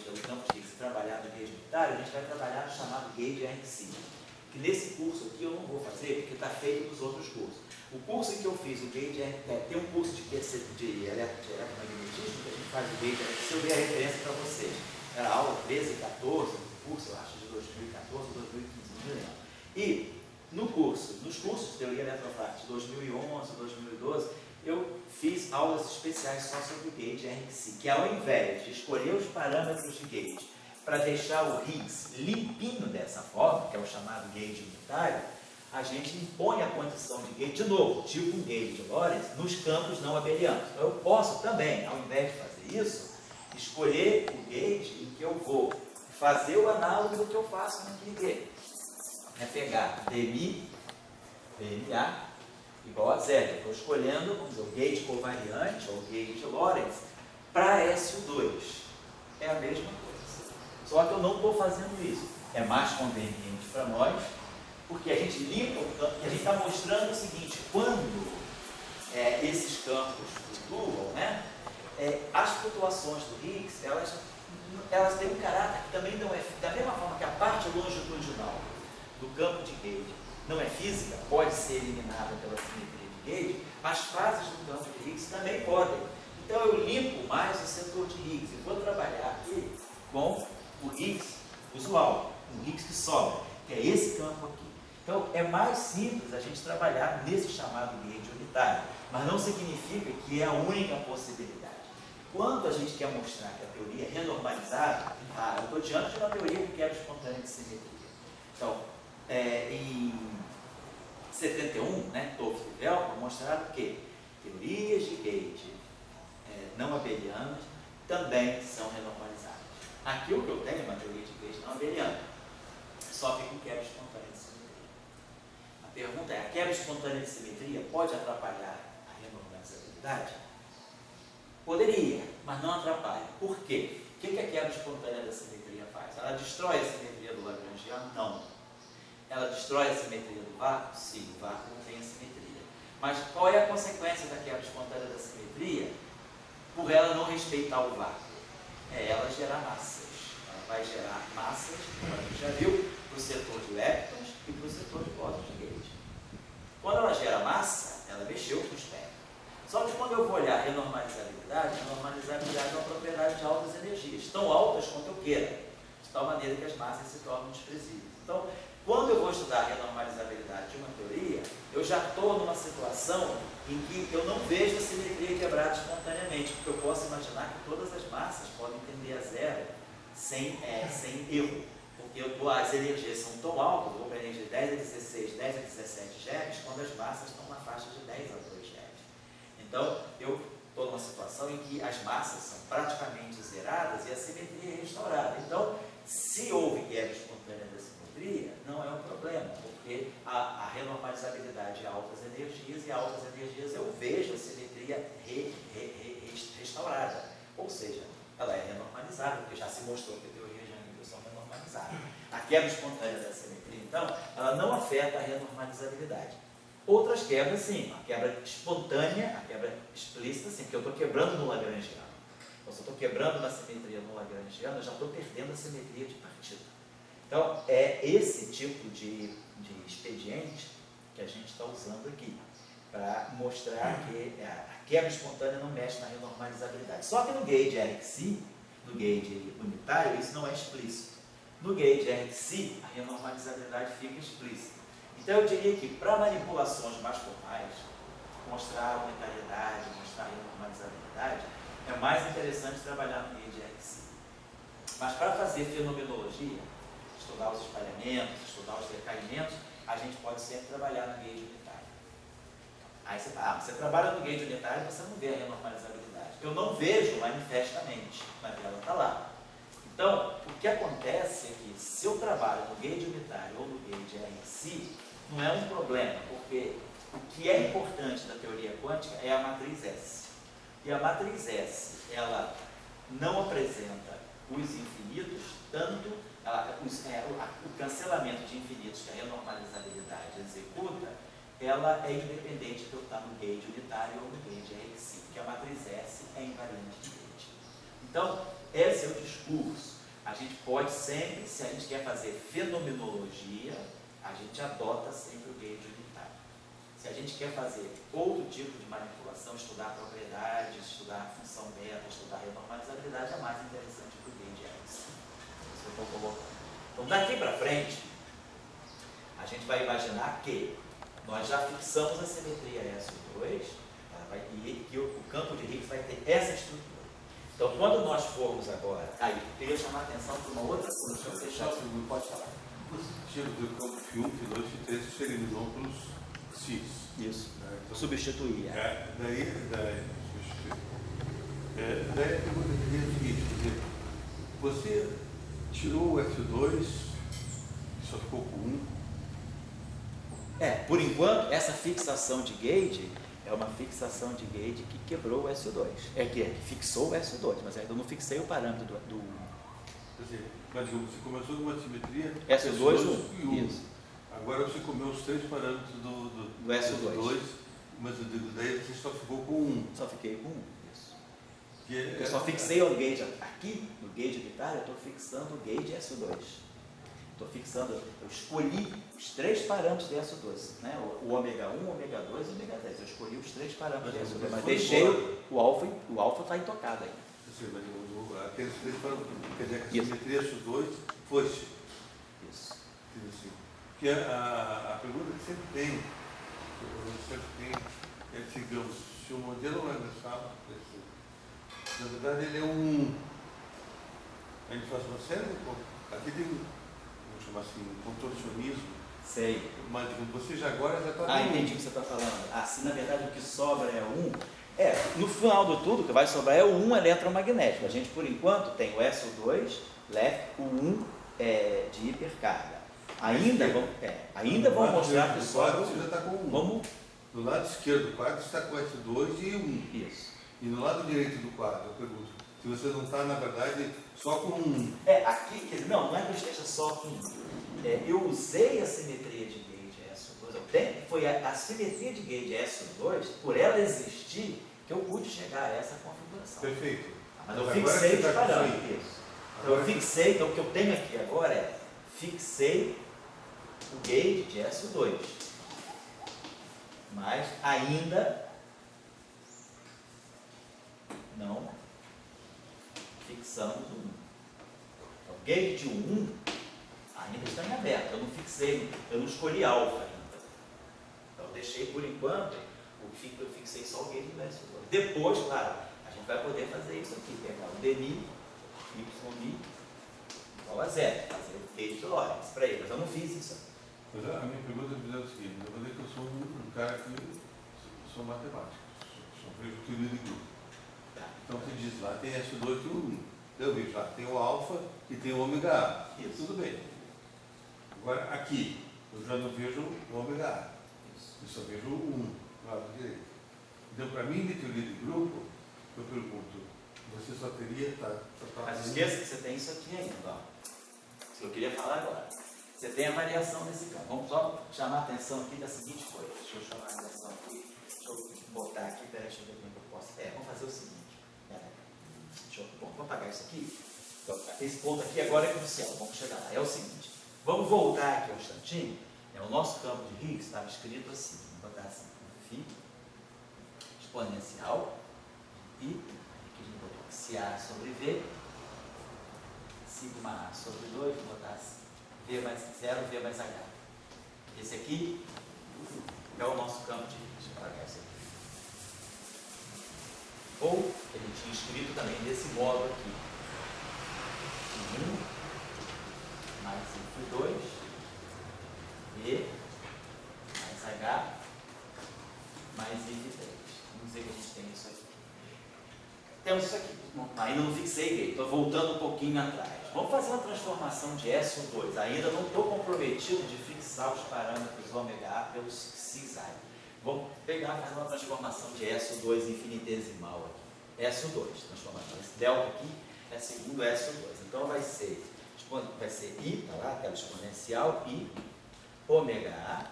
pelo campo de Higgs e trabalhar no gauge unitário, a gente vai trabalhar no chamado gauge RC. Que nesse curso aqui eu não vou fazer, porque está feito nos outros cursos. O curso em que eu fiz o gauge tem um curso de eletromagnetismo, que a gente faz o gauge RC, eu dei a referência para vocês. Era a aula 13 e 14, do curso, eu acho, de 2014 ou 2015, não me lembro. E nos cursos de teoria eletrofrágil de 2011, 2012, eu fiz aulas especiais só sobre o gauge RC, que ao invés de escolher os parâmetros de gauge para deixar o Higgs limpinho dessa forma, que é o chamado gauge unitário, a gente impõe a condição de gauge, de novo, tipo um gauge de Lorentz, nos campos não abelianos. Então eu posso também, ao invés de fazer isso, escolher o gauge em que eu vou fazer o análogo do que eu faço naquele gauge. É pegar dMi, dMA, igual a zero. Eu estou escolhendo, vamos dizer, o gauge covariante, ou o gauge Lorentz, para SU2. É a mesma coisa. Só que eu não estou fazendo isso. É mais conveniente para nós, porque a gente limpa o campo, e a gente está mostrando o seguinte, quando esses campos flutuam, né, as flutuações do Higgs, elas têm um caráter que também não é, da mesma forma que a parte longitudinal do campo de gauge não é física, pode ser eliminada pela simetria de gauge, as fases do campo de Higgs também podem. Então eu limpo mais o setor de Higgs e vou trabalhar aqui com o Higgs usual, o Higgs que sobra, que é esse campo aqui. Então é mais simples a gente trabalhar nesse chamado gauge unitário, mas não significa que é a única possibilidade. Quando a gente quer mostrar que a teoria é renormalizada, eu estou diante de uma teoria que quebra espontânea de simetria. Então, em 71, Topf e Velcro mostraram que teorias de gauge não abelianas também são renormalizadas. Aqui o que eu tenho é uma teoria de gauge não abeliana, só que com quebra espontânea de simetria. A pergunta é, a quebra espontânea de simetria pode atrapalhar a renormalizabilidade? Poderia, mas não atrapalha. Por quê? O que a quebra espontânea da simetria faz? Ela destrói a simetria do Lagrangiano? Não. Ela destrói a simetria do vácuo? Sim, o vácuo não tem a simetria. Mas qual é a consequência da quebra espontânea da simetria? Por ela não respeitar o vácuo. É ela gerar massas. Ela vai gerar massas, como a gente já viu, para o setor de leptons e para o setor de bósons de gauge. Quando ela gera massa, ela mexeu com o espectro. Só que quando eu vou olhar a renormalizabilidade é uma propriedade de altas energias, tão altas quanto eu queira, de tal maneira que as massas se tornam desprezíveis. Então, quando eu vou estudar a renormalizabilidade de uma teoria, eu já estou numa situação em que eu não vejo a simetria quebrada espontaneamente, porque eu posso imaginar que todas as massas podem tender a zero sem erro, porque as energias são tão altas, eu vou para a energia de 10 a 16, 10 a 17 GeVs, quando as massas estão na faixa de 10 a 2 GeVs. Então, eu estou numa situação em que as massas são praticamente zeradas e a simetria é restaurada. Então, se houve quebra espontânea da simetria, não é um problema, porque a renormalizabilidade é altas energias, e a altas energias eu vejo a simetria restaurada. Ou seja, ela é renormalizada, porque já se mostrou que a teoria de Young são renormalizadas. A quebra espontânea da simetria, então, ela não afeta a renormalizabilidade. Outras quebras, sim. A quebra espontânea, a quebra explícita, sim, porque eu estou quebrando no Lagrangiano. Então, se eu estou quebrando na simetria no Lagrangiano, eu já estou perdendo a simetria de partida. Então, é esse tipo de expediente que a gente está usando aqui, para mostrar que a quebra espontânea não mexe na renormalizabilidade. Só que no gauge RC, no gauge unitário, isso não é explícito. No gauge RC, a renormalizabilidade fica explícita. Então eu diria que para manipulações mais formais, mostrar a unitariedade, mostrar a renormalizabilidade, é mais interessante trabalhar no gauge RC. Mas para fazer fenomenologia, estudar os espalhamentos, estudar os decaimentos, a gente pode sempre trabalhar no gauge unitário. Aí você fala, você trabalha no gauge unitário, você não vê a renormalizabilidade. Eu não vejo manifestamente, mas ela está lá. Então, o que acontece é que se eu trabalho no gauge unitário ou no gauge RC, não é um problema, porque o que é importante da teoria quântica é a matriz S. E a matriz S, ela não apresenta os infinitos, tanto o cancelamento de infinitos que a renormalizabilidade executa, ela é independente de eu estar no gauge unitário ou no gauge RC, porque a matriz S é invariante de gauge. Então, esse é o discurso. A gente pode sempre, se a gente quer fazer fenomenologia, a gente adota sempre o gauge unitário. Se a gente quer fazer outro tipo de manipulação, estudar propriedades, estudar função beta, estudar renormalizabilidade, é mais interessante que o gauge RC. Então, daqui para frente, a gente vai imaginar que nós já fixamos a simetria SO2 e que o campo de Higgs vai ter essa estrutura. Então, quando nós formos agora, aí, eu queria chamar a atenção para uma outra coisa. Deixa eu deixar o segundo, pode falar. Você tira do campo Φ1, Φ2, Φ3, você eliminou pelos Cis. Isso. Então, substituir. Daí a pergunta que é a seguinte, quer dizer, você tirou o S2 e só ficou com 1. Por enquanto, essa fixação de gauge é uma fixação de gauge que quebrou o SO2. Que fixou o SO2, mas ainda não fixei o parâmetro do Quer dizer, mas você começou com uma simetria SO2 e 1. Isso. Agora você comeu os 3 parâmetros do SO2. Mas daí você só ficou com 1. Só fiquei com 1. Isso. Eu só fixei o gauge aqui, no gauge unitário, eu estou fixando o gauge SO2. Estou fixando, eu escolhi os 3 parâmetros de SO2, né? O ômega 1, ômega 2 e ômega 10. Eu escolhi os 3 parâmetros de SO2, mas deixei o alfa está intocado ainda. Mas aqueles 3 parâmetros, quer dizer que a simetria SO2 fosse. Isso. Porque a pergunta que sempre tem é, digamos, se o modelo universal, na verdade ele é a gente faz uma série de, aqui tem, vamos chamar assim, um contorcionismo. Sei. Mas você já agora já está... entendi o que você está falando. Se na verdade o que sobra é 1, no final do tudo, o que vai sobrar é o 1 eletromagnético. A gente, por enquanto, tem o SO2, o 1 de hipercarga. Ainda vão mostrar que sobra. Você já está com 1. Vamos... No lado esquerdo do quadro está com S2 e 1. Isso. E no lado direito do quadro, eu pergunto, se você não está, na verdade, só com 1. Aqui, não é que eu esteja só com 1. Eu usei a simetria de gauge SO2. Foi a simetria de gauge SO2, por ela existir, que eu pude chegar a essa configuração. Perfeito. Mas eu fixei os parâmetros. Então, eu fixei, então o que eu tenho aqui agora fixei o gauge de SO2. Mas ainda não fixamos o 1. Então, o gauge de 1 ainda está em aberto. Eu não fixei, eu não escolhi alfa ainda. Então, eu deixei por enquanto, eu fixei só o gauge do SO2. Depois, claro, a gente vai poder fazer isso aqui, pegar o dmi, YI igual a 0, fazer o gauge de Lorentz para ele, mas eu não fiz isso aqui. Mas a minha pergunta é o seguinte, eu falei que eu sou um cara que sou matemático, sou teoria de grupo. Então você diz lá, tem S2 e 1. Eu vejo lá, tem o alfa e tem o ômega A. Isso. Tudo bem. Agora aqui, eu já não vejo o ômega A. Isso. Eu só vejo o 1 no lado direito. Então, para mim, de teoria de grupo, eu pergunto, você só teria... Mas esqueça que você tem isso aqui ainda, ó. Isso que eu queria falar agora. Você tem a variação desse campo. Vamos só chamar a atenção aqui da seguinte coisa. Deixa eu chamar a atenção aqui. Deixa eu botar aqui. Peraí, deixa eu ver como é que eu posso. Vamos fazer o seguinte. Vamos apagar isso aqui. Então, esse ponto aqui agora é crucial. Vamos chegar lá. É o seguinte. Vamos voltar aqui um instantinho. O nosso campo de Higgs estava escrito assim. Vamos botar assim. Φ exponencial. E aqui a gente botou se A sobre V. Sigma A sobre 2. Vou botar assim. V mais 0, V mais H. Esse aqui é o nosso campo de Higgs. Deixa eu apagar isso aqui. Ou, ele tinha escrito também desse modo aqui, φ1 mais φ2, V mais H mais φ3. Vamos dizer que a gente tem isso aqui. Temos isso aqui. Ainda não fixei, estou voltando um pouquinho atrás. Vamos fazer uma transformação de SO2. Ainda não estou comprometido de fixar os parâmetros ômega pelos cis. Vamos pegar e fazer uma transformação de SO2 infinitesimal aqui. SO2, transformação. Esse delta aqui é segundo SO2. Então vai ser I, tá lá, aquela exponencial, I, ômega A,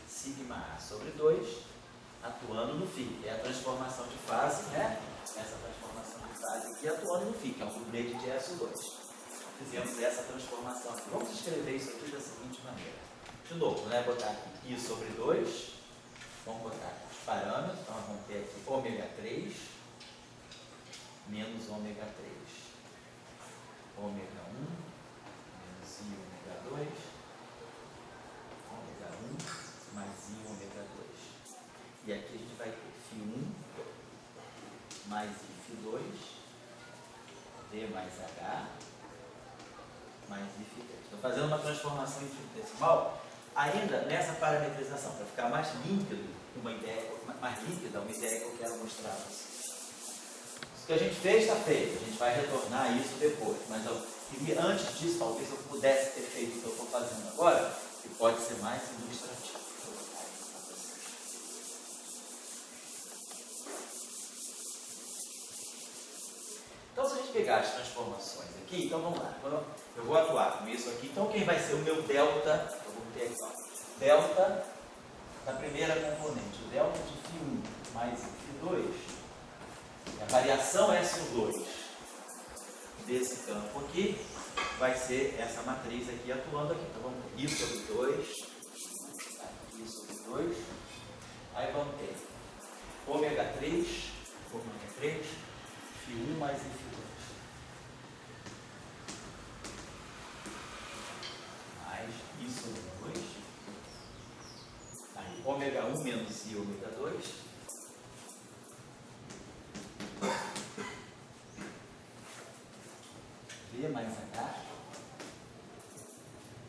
sigma A sobre 2, atuando no φ. É a transformação de fase, né? Essa transformação de fase aqui atuando no φ, que é um dublete de SO2. Fizemos essa transformação aqui. Vamos escrever isso aqui da seguinte maneira. De novo, né? Botar aqui I sobre 2. Vamos botar aqui os parâmetros. Então, nós vamos ter aqui ômega 3 menos ômega 3. Ômega 1 menos I ômega 2. Ômega 1 mais I ômega 2. E aqui a gente vai ter φ1 mais I φ2, V mais H, mais I φ3. Estou fazendo uma transformação infinitesimal ainda nessa parametrização, para ficar mais límpido, uma ideia que eu quero mostrar a vocês. Isso que a gente fez está feito, a gente vai retornar a isso depois, mas eu queria, antes disso, talvez eu pudesse ter feito o que eu estou fazendo agora, que pode ser mais ilustrativo. Então, se a gente pegar as transformações aqui, então vamos lá. Eu vou atuar com isso aqui. Então, quem vai ser o meu delta? Eu vou ter aqui, ó, delta da primeira componente, o delta de φ1 mais φ2, a variação SO2 desse campo aqui, vai ser essa matriz aqui atuando aqui. Então, vamos ter I sobre 2, I sobre 2, aí vamos ter ômega 3, φ1 mais φ2. Mais I sobre 2. Aí, ômega 1 menos I ômega 2. V mais H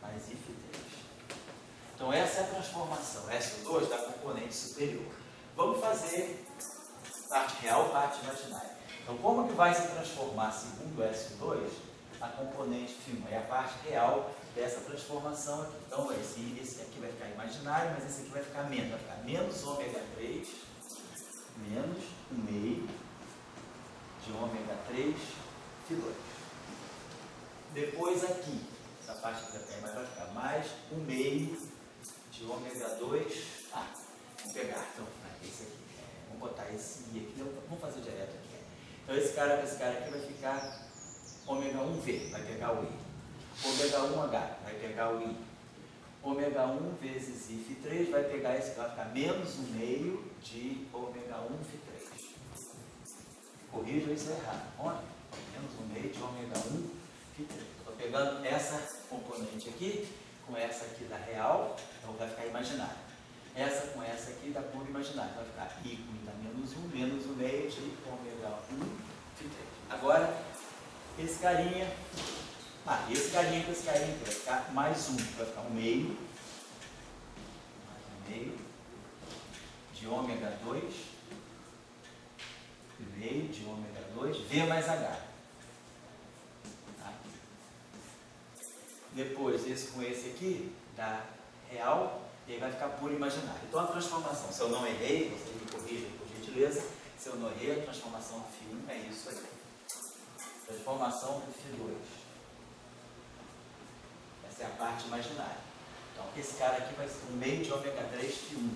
mais I φ3. Então, essa é a transformação SO2 da componente superior. Vamos fazer parte real, parte imaginária. Então, como que vai se transformar, segundo SO2, a componente φ1? É a parte real dessa transformação aqui. Então, esse aqui vai ficar imaginário, mas esse aqui vai ficar menos ômega 3, menos 1 meio de ômega 3, φ2. Depois aqui, essa parte aqui vai ficar mais 1 meio de ômega 2. Vamos pegar, então, esse aqui. Vamos botar esse I aqui, vamos fazer direto aqui. Então, esse cara aqui vai ficar ômega 1V, vai pegar o I. Ômega 1H, vai pegar o I. Ômega 1 vezes I φ3 vai pegar esse, vai ficar menos 1 meio de ômega 1 φ3. Corrija isso errado. Olha, menos 1 meio de ômega 1 φ3. Estou pegando essa componente aqui com essa aqui da real, então vai ficar imaginário. Essa com essa aqui dá puro imaginário. Vai ficar I com I dá menos 1 meio de ômega 1 φ3. Agora, esse carinha com esse carinha aqui vai ficar mais 1. Vai ficar 1 meio. Mais 1 meio de ômega 2. Meio de ômega 2. V mais H. Tá? Depois, esse com esse aqui dá real. E aí vai ficar puro imaginário. Então, a transformação, se eu não errei, você me corrija por gentileza, se eu não errei, a transformação do φ1 é isso aí. Transformação do φ2. Essa é a parte imaginária. Então, esse cara aqui vai ser 1 meio de ômega 3 φ1.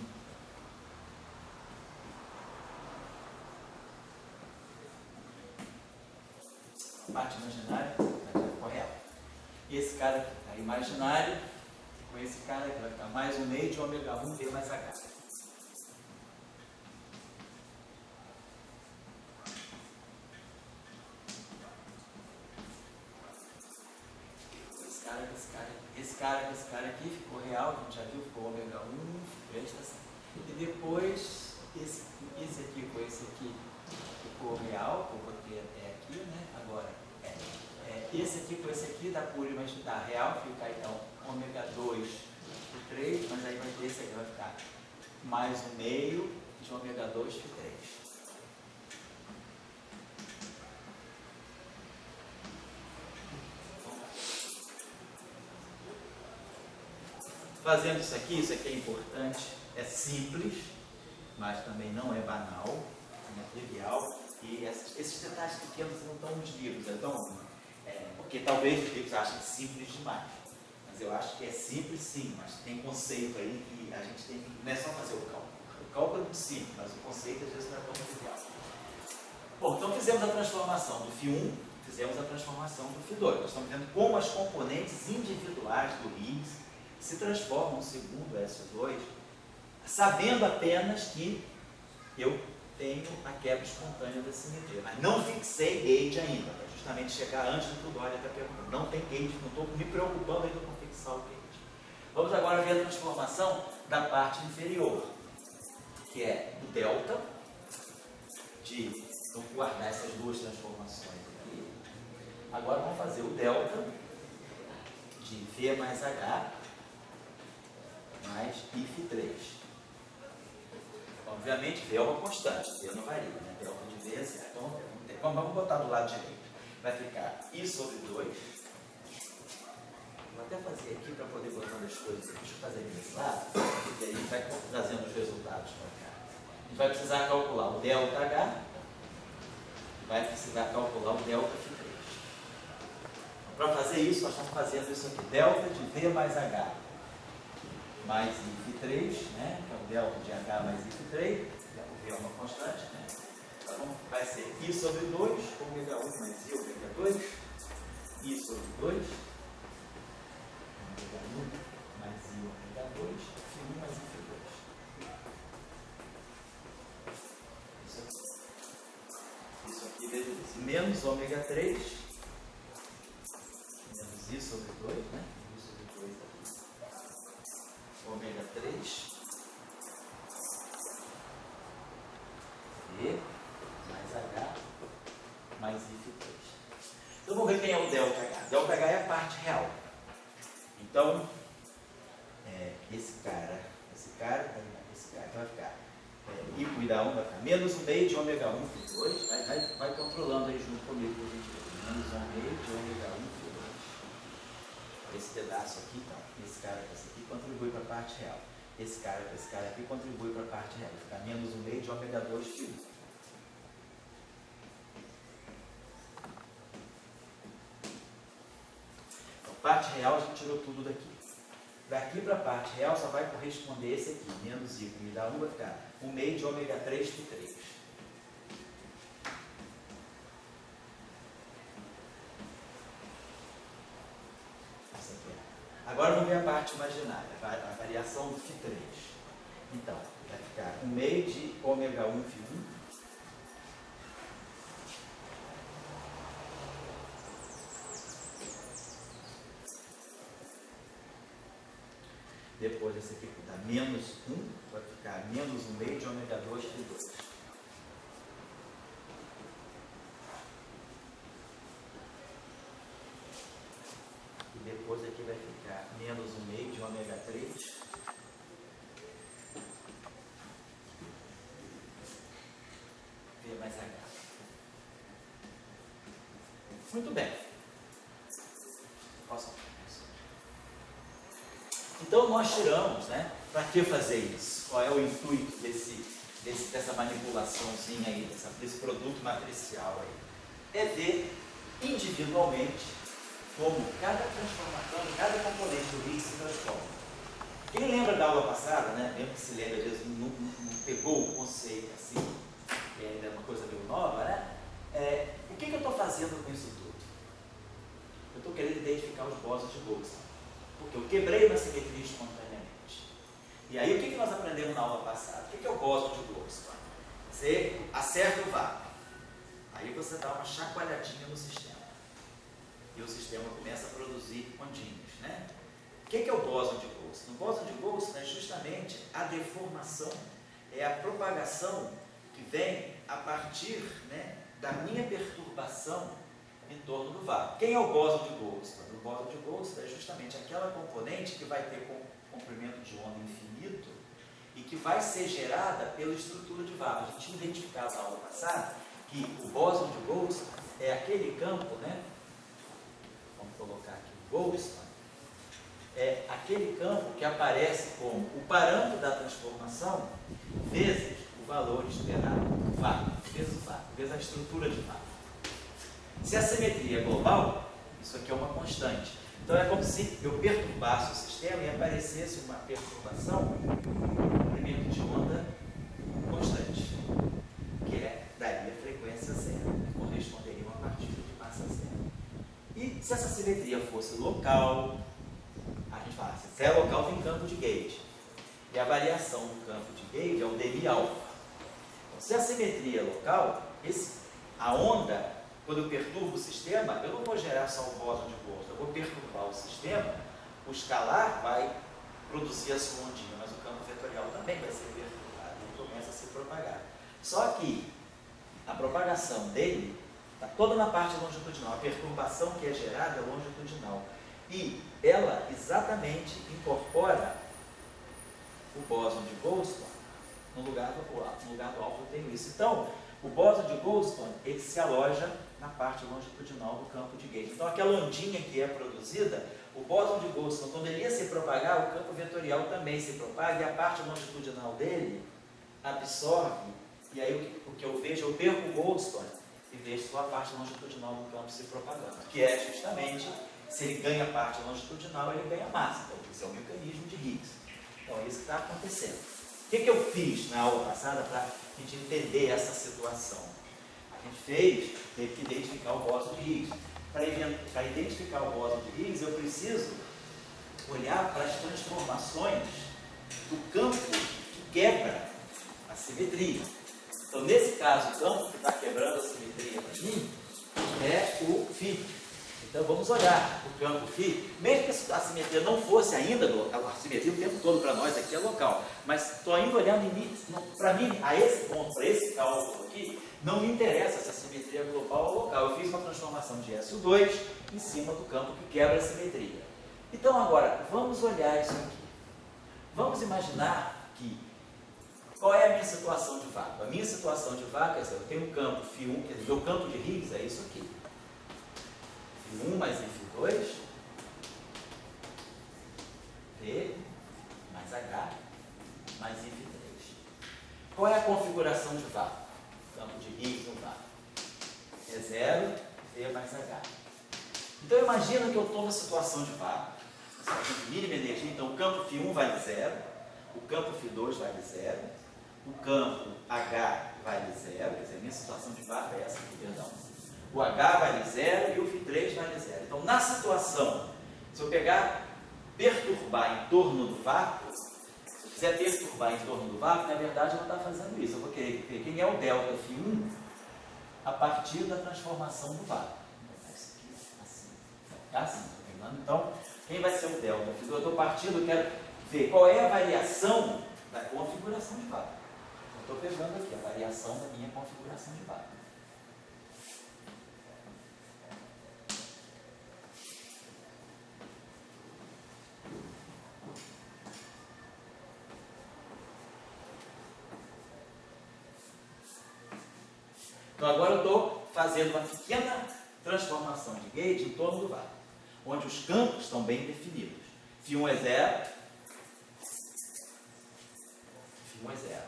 A parte imaginária vai real. E esse cara aqui está imaginário. Com esse cara aqui vai ficar mais 1 meio de ômega 1 V mais H. Esse cara aqui ficou real, a gente já viu, ficou ômega 1, presta atenção. E depois, esse aqui com esse aqui ficou real, que eu botei até aqui, né? Agora, esse aqui com esse aqui dá puro, mas dá real, fica então ômega 2 por 3, mas aí vai ter esse aqui, vai ficar mais um meio de ômega 2 por 3. Fazendo isso aqui é importante, é simples, mas também não é banal, não é trivial, e esses detalhes pequenos não estão nos livros, porque talvez os livros achem simples demais, mas eu acho que é simples sim, mas tem conceito aí que a gente tem que, não é só fazer o cálculo é muito simples, mas o conceito às vezes não é tão trivial. Bom, então fizemos a transformação do φ1, fizemos a transformação do φ2, nós estamos vendo como as componentes individuais do Higgs se transformam segundo SO2, sabendo apenas que eu tenho a quebra espontânea da simetria, mas não fixei gate ainda, para justamente chegar antes do Tudor até perguntando. Não tem gate, não estou me preocupando ainda com fixar o gate. Vamos agora ver a transformação da parte inferior, que é o delta, vou guardar essas duas transformações aqui. Agora vamos fazer o delta de V mais H mais IF3. Obviamente, V é uma constante, V não varia, né? Delta de V é zero. Então, vamos botar do lado direito. Vai ficar I sobre 2. Vou até fazer aqui para poder botar as coisas. Deixa eu fazer aqui desse lado, porque aí vai trazendo os resultados para cá. A gente vai precisar calcular o delta H, vai precisar calcular o delta F3. Para fazer isso, nós estamos fazendo isso aqui. Delta de V mais H mais IF3, né? Que é o delta de H mais IF3, o V é uma constante, né? Então vai ser I sobre 2, ômega 1 mais I, ômega 2, I sobre 2, ômega 1 mais I, ômega 2, F1 mais IF2. Isso aqui vezes isso. Menos ômega 3, menos I sobre 2, né? I sobre 2 aqui. Ômega 3, V mais H mais IF3. Então vamos ver quem é o delta H. Delta H é a parte real. Então, esse cara vai ficar I cuidar 1 vai ficar menos 1 meio de ômega 1 F2. Vai controlando aí junto comigo, gente. Menos 1 meio de ômega 1 F2. Esse pedaço aqui, então, esse cara com esse aqui contribui para a parte real. Esse cara com esse cara aqui contribui para a parte real. Vai ficar menos 1 meio de ômega 2 F1. Então, parte real, a gente tirou tudo daqui. Daqui para a parte real só vai corresponder esse aqui. Menos I me dá 1, vai ficar 1 meio de ômega 3 F3. Agora vamos ver a parte imaginária, a variação do Φ3. Então, vai ficar 1 meio de ômega 1 Φ1. Depois esse aqui dá menos 1, vai ficar menos 1 meio de ômega 2 Φ2. Depois aqui vai ficar menos 1 meio de ômega 3. V mais H. Muito bem. Posso? Então nós tiramos, né? Para que fazer isso? Qual é o intuito dessa manipulaçãozinha aí, desse produto matricial aí? É ver individualmente como cada transformação, cada componente do Higgs se transforma. Quem lembra da aula passada, né? Mesmo que se lembra, às vezes não pegou o conceito assim, que ainda é uma coisa meio nova, né? O que eu estou fazendo com isso tudo? Eu estou querendo identificar os bósons de Boltzmann, porque eu quebrei uma simetria espontaneamente. E aí o que nós aprendemos na aula passada? O que é o bóson de Boltzmann? Você acerta o vácuo, aí você dá uma chacoalhadinha no sistema. E o sistema começa a produzir ondinhas, né? O que é o bóson de Boltzmann? O bóson de Boltzmann é justamente a deformação, é a propagação que vem a partir, né, da minha perturbação em torno do vácuo. Quem é o bóson de Goldstone? O bóson de Goldstone é justamente aquela componente que vai ter comprimento de onda infinito e que vai ser gerada pela estrutura de vácuo. A gente identificava na aula passada que o bóson de Goldstone é aquele campo, né? Vamos colocar aqui o Goldstone. É aquele campo que aparece como o parâmetro da transformação vezes o valor esperado do vácuo, vezes a estrutura de vácuo. Se a simetria é global, isso aqui é uma constante. Então é como se eu perturbasse o sistema e aparecesse uma perturbação, um comprimento de onda constante, que daria frequência zero, corresponderia a uma partícula de massa zero. E se essa simetria fosse local, a gente fala, se é local tem campo de gauge. E a variação do campo de gauge é o dmi alfa. Então, se a simetria é local, a onda, quando eu perturbo o sistema, eu não vou gerar só o bóson de Goldstone, eu vou perturbar o sistema, o escalar vai produzir a sua ondinha, mas o campo vetorial também vai ser perturbado, ele começa a se propagar. Só que a propagação dele está toda na parte longitudinal, a perturbação que é gerada é longitudinal. E ela exatamente incorpora o bóson de Goldstone no lugar do alfa eu tenho isso. Então, o bóson de Goldstone, ele se aloja na parte longitudinal do campo de gauge. Então, aquela ondinha que é produzida, o bóson de Goldstone, quando ele ia se propagar, o campo vetorial também se propaga e a parte longitudinal dele absorve, e aí o que eu vejo, eu perco o Goldstone e vejo só a parte longitudinal do campo se propagando, que é justamente, se ele ganha parte longitudinal, ele ganha massa. Então, isso é o mecanismo de Higgs. Então, é isso que está acontecendo. O que eu fiz na aula passada para a gente entender essa situação? A gente teve que identificar o bóson de Higgs. Para identificar o bóson de Higgs, eu preciso olhar para as transformações do campo que quebra a simetria. Então, nesse caso, o campo que está quebrando a simetria para mim é o φ. Então, vamos olhar o campo φ, mesmo que a simetria não fosse ainda, a simetria o tempo todo para nós aqui é local, mas estou ainda olhando para mim, a esse ponto, para esse cálculo aqui, não me interessa se a simetria é global ou local. Eu fiz uma transformação de SO2 em cima do campo que quebra a simetria. Então, agora, vamos olhar isso aqui. Vamos imaginar que, qual é a minha situação de vácuo? A minha situação de vácuo é assim, eu tenho um campo φ1, quer dizer, o campo de Higgs é isso aqui. φ1 mais φ2, V mais H mais φ3. Qual é a configuração de vácuo? Campo de Higgs no vácuo. É 0, V mais H. Então imagina que eu estou na situação de vácuo, situação de mínima energia, então o campo φ1 vale 0, o campo φ2 vale 0, o campo H vale 0, quer dizer, a minha situação de vácuo é essa aqui, perdão. O H vale 0 e o φ3 vale 0. Então, na situação, se eu perturbar em torno do vácuo, se eu quiser perturbar em torno do vácuo, na verdade eu não está fazendo isso. Eu vou querer ver quem é o delta φ1 a partir da transformação do vácuo. Então, isso aqui assim. Assim, tá vendo? Então, quem vai ser o delta φ2? Eu estou partindo, eu quero ver qual é a variação da configuração de vácuo. Eu estou pegando aqui a variação da minha configuração de vácuo. Então, agora eu estou fazendo uma pequena transformação de gauge em torno do vácuo, onde os campos estão bem definidos. φ1 é 0, φ1 é 0,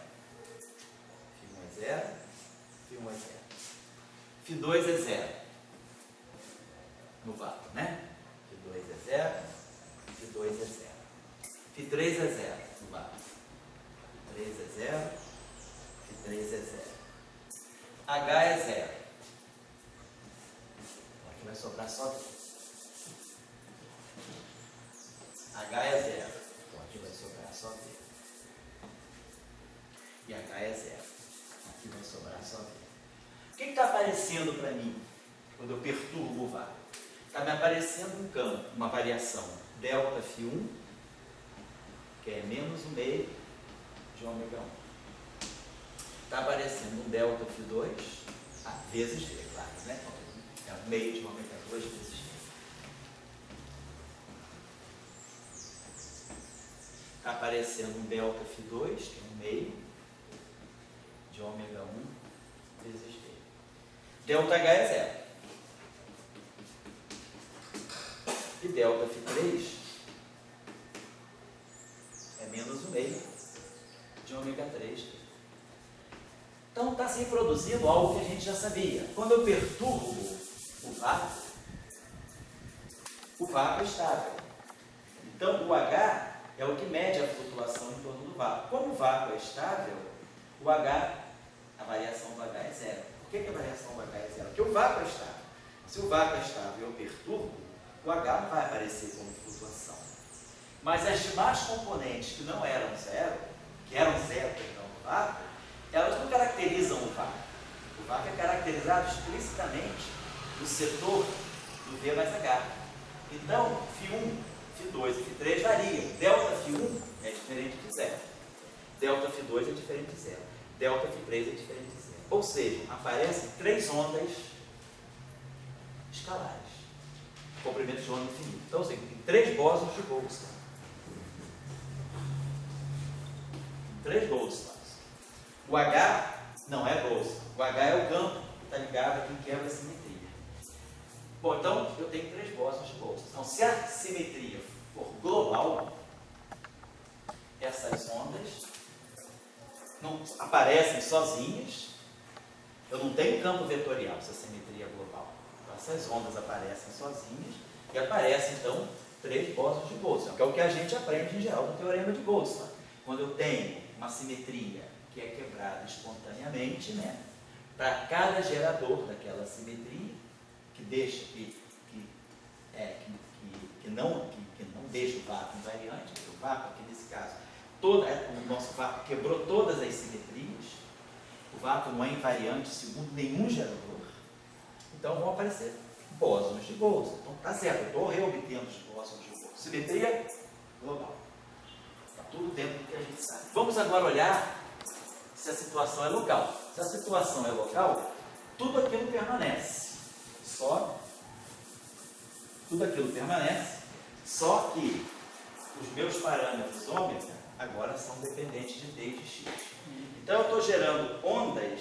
φ1 é 0, φ1 é 0. φ2 é 0 no vácuo, né? φ2 é 0, φ2 é 0. φ3 é 0 no vácuo. φ3 é 0, φ3 é 0. H é 0. Aqui vai sobrar só V. H é 0. Então aqui vai sobrar só V. E H é 0. Aqui vai sobrar só V. O que está aparecendo para mim quando eu perturbo o vácuo? Está me aparecendo um campo, uma variação delta φ1, que é menos 1/2 de ômega 1. está aparecendo um delta φ2 vezes V, claro, né? É um meio de ômega 2 vezes V. Está aparecendo um delta φ2, que é um meio de ômega 1 vezes V. Delta H é zero. E delta φ3 é menos o meio de ômega 3. Então está se reproduzindo algo que a gente já sabia. Quando eu perturbo o vácuo é estável. Então o H é o que mede a flutuação em torno do vácuo. Como o vácuo é estável, o H, a variação do H é zero. Por que a variação do H é zero? Porque o vácuo é estável. Se o vácuo é estável e eu perturbo, o H não vai aparecer como flutuação. Mas as demais componentes que não eram zero, perdão, no vácuo, elas não caracterizam o vácuo. O vácuo é caracterizado explicitamente no setor do V mais H. Então, φ1, φ2 e φ3 variam. Delta φ1 é diferente de zero. Delta φ2 é diferente de zero. Delta φ3 é diferente de zero. Ou seja, aparecem três ondas escalares. Comprimento de onda infinito. Então, assim, tem três bósons de Boltzmann. Três Boltzmanns. O H não é Boltzmann. O H é o campo que está ligado a quem quebra a simetria. Bom, então eu tenho três bósons de Boltzmann. Então, se a simetria for global, essas ondas não aparecem sozinhas. Eu não tenho campo vetorial se a simetria é global. Então, essas ondas aparecem sozinhas e aparecem, então, três bósons de Boltzmann, que é o que a gente aprende em geral no teorema de Boltzmann. Quando eu tenho uma simetria que é quebrada espontaneamente, né, para cada gerador daquela simetria, que deixa que não deixa o vácuo invariante, o vácuo, aqui nesse caso, o nosso vácuo quebrou todas as simetrias, o vácuo não é invariante segundo nenhum gerador, então vão aparecer bósons de Boltzmann. Então tá certo, eu estou reobtendo os bósons de Boltzmann. Simetria global. Está tudo dentro do que a gente sabe. Vamos agora olhar se a situação é local. Se a situação é local, tudo aquilo permanece. Tudo aquilo permanece, só que os meus parâmetros ômega agora são dependentes de t e de x. Então eu estou gerando ondas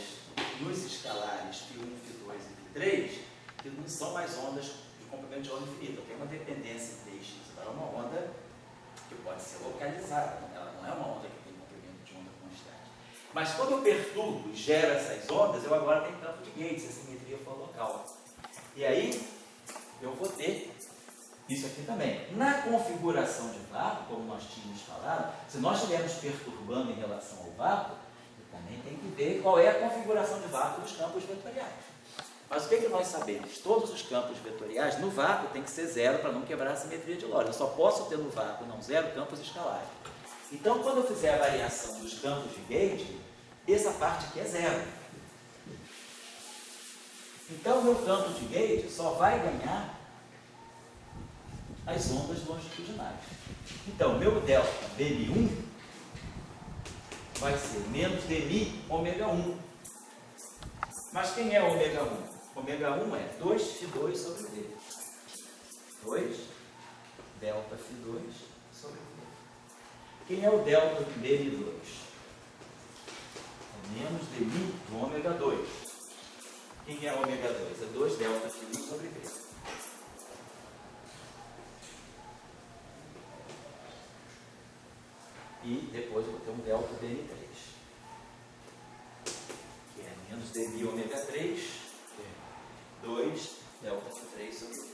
nos escalares φ1, φ2 e φ3 que não são mais ondas de comprimento de onda infinita. Tem uma dependência de t e x. Então é uma onda que pode ser localizada. Ela não é uma onda que tem comprimento de onda constante. Mas quando eu perturbo e gero essas ondas, eu agora tenho campo de Gates, se a simetria for local. E aí eu vou ter isso aqui também. Na configuração de vácuo, como nós tínhamos falado, se nós estivermos perturbando em relação ao vácuo, eu também tenho que ver qual é a configuração de vácuo dos campos vetoriais. Mas o que nós sabemos? Todos os campos vetoriais no vácuo tem que ser zero para não quebrar a simetria de Lorentz. Eu só posso ter no vácuo, não zero, campos escalares. Então, quando eu fizer a variação dos campos de Gauge, essa parte aqui é zero. Então, o meu campo de Gauge só vai ganhar as ondas longitudinais. Então, meu delta dmi1 vai ser menos dmi ômega 1. Mas quem é ômega 1? Ômega 1 é 2φ2 sobre V. 2 delta φ2 sobre V. Quem é o delta de dmi2? É menos dmi do ômega 2. Quem é ômega 2? É 2 delta φ1 sobre V. E depois eu vou ter um delta dm3, que é menos dmi ômega 3, que é 2 delta f3 sobre V.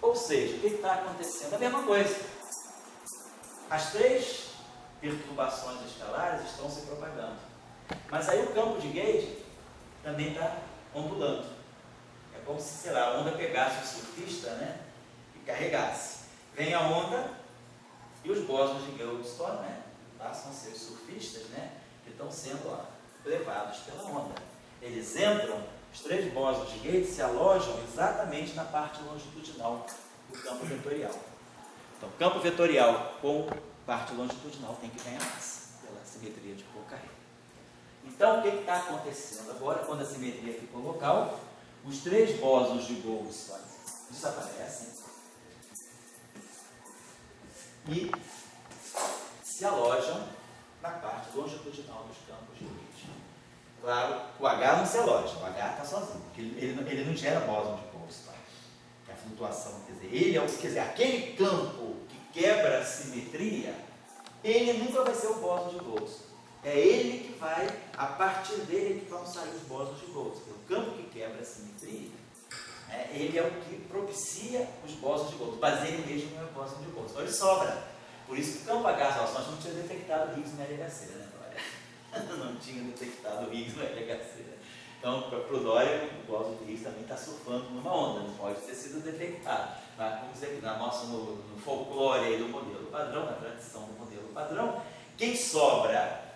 Ou seja, o que está acontecendo? A mesma coisa. As três perturbações escalares estão se propagando. Mas aí o campo de Gauge também está ondulando. É como se, sei lá, a onda pegasse o surfista, né, e carregasse. Vem a onda e os bósons de Goldstone, né, passam a ser os surfistas, né, que estão sendo levados pela onda. Eles entram, os três bósons de Gauge se alojam exatamente na parte longitudinal do campo vetorial. Então, campo vetorial com parte longitudinal tem que ganhar massa, pela simetria de Poincare. Então, o que está acontecendo agora, quando a simetria ficou local? Os três bósons de Goldstone desaparecem e se alojam na parte longitudinal dos campos de Higgs. Claro, o H não se aloja, o H está sozinho, porque ele não gera bóson de Goldstone. É a flutuação, quer dizer, aquele campo que quebra a simetria, ele nunca vai ser o bóson de Goldstone. É ele que vai, a partir dele que vão sair os bósons de Goldstone. O campo que quebra a simetria, ele é o que propicia os bósons de Goldstone, mas ele mesmo não é o bóson de Goldstone. Então ele sobra. Por isso que o campo H, nós não tinha detectado o Higgs no LHC, né, Dória? Não tinha detectado o Higgs no LHC. Né? Então, para o Dória, o bóson de Higgs também está surfando numa onda, não pode ter sido detectado. Mas, vamos dizer que no folclore aí do modelo padrão, na tradição do modelo padrão, quem sobra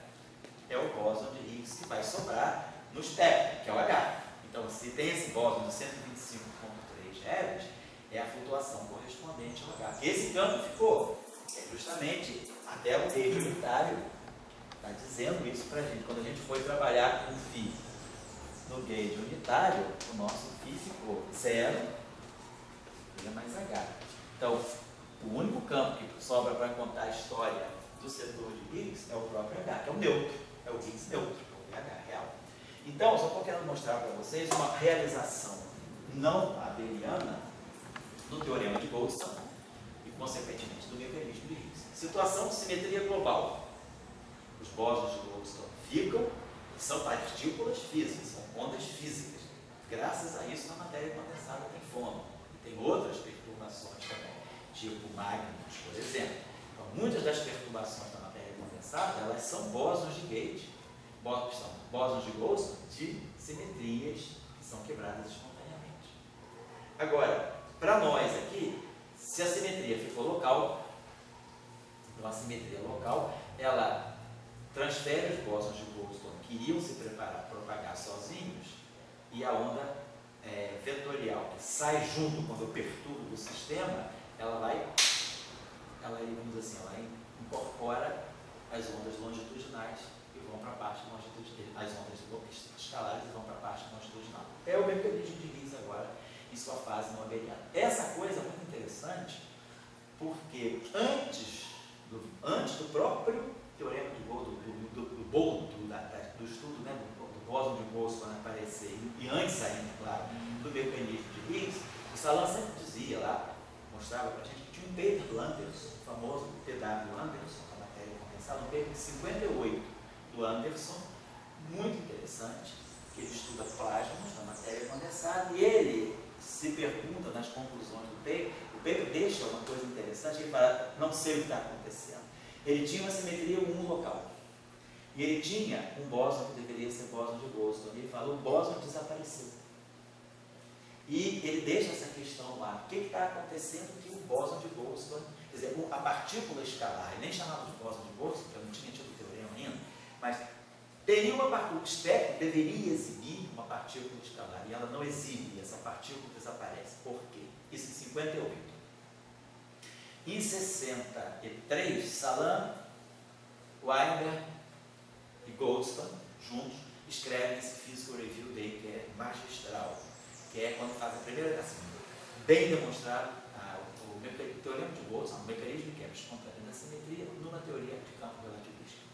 é o bóson de Higgs que vai sobrar no espectro, que é o H. Então, se tem esse bóson de 125,3 GeV, é a flutuação correspondente ao H. Esse campo ficou. É justamente até o gauge unitário está dizendo isso para a gente. Quando a gente foi trabalhar com φ no gauge unitário, o nosso φ ficou 0 mais H. Então, o único campo que sobra para contar a história do setor de Higgs é o próprio H, que é o neutro, é o Higgs neutro, é o H real. Então, só estou querendo mostrar para vocês uma realização não abeliana do teorema de Goldstone e, consequentemente, do mecanismo de Higgs. Situação de simetria global. Os bósons de Goldstone ficam, são partículas físicas, são ondas físicas. Graças a isso, a matéria condensada tem fono. E tem outras perturbações também, tipo magnos, por exemplo. Então, muitas das perturbações da matéria condensada, elas são bósons de gauge, são bósons de Goldstone de simetrias que são quebradas espontaneamente. Agora, para nós aqui, se a simetria ficou local, então a simetria local, ela transfere os bósons de Goldstone que iriam se propagar sozinhos e a onda vetorial que sai junto quando eu perturbo o sistema, ela incorpora as ondas longitudinais e vão para a parte longitudinal, as ondas escalares vão para a parte longitudinal. É o mecanismo de Higgs agora em sua fase não abeliana. Essa coisa é muito interessante porque antes do próprio teorema de do estudo, né, do bóson de Goldstone aparecer, e antes ainda, claro, do mecanismo de Higgs, o Salan sempre dizia lá, mostrava para a gente que tinha um paper do Anderson, o famoso PW Anderson, a matéria condensada, um paper de 58 do Anderson, muito interessante, que ele estuda plasmas na matéria condensada, e ele se pergunta nas conclusões do paper, o paper deixa uma coisa interessante, ele fala, não sei o que está acontecendo. Ele tinha uma simetria 1 local. E ele tinha um bóson que deveria ser bóson de Goldstone. E ele falou, o bóson desapareceu. E ele deixa essa questão lá. O que está acontecendo que o bóson de Goldstone, quer dizer, a partícula escalar, ele nem chamava de bóson de Goldstone, porque eu não tinha tido o teorema ainda, mas teria uma partícula, o espectro deveria exibir uma partícula escalar, e ela não exibe, essa partícula desaparece. Por quê? Isso em 58. Em 63, Salan, Weinberg e Goldstone, juntos, escrevem esse Physical Review Day, que é magistral, que é quando faz a primeira, assim, bem demonstrado o teorema de Goldstone, o mecanismo de quebra espontânea da simetria, numa teoria de campo relativístico.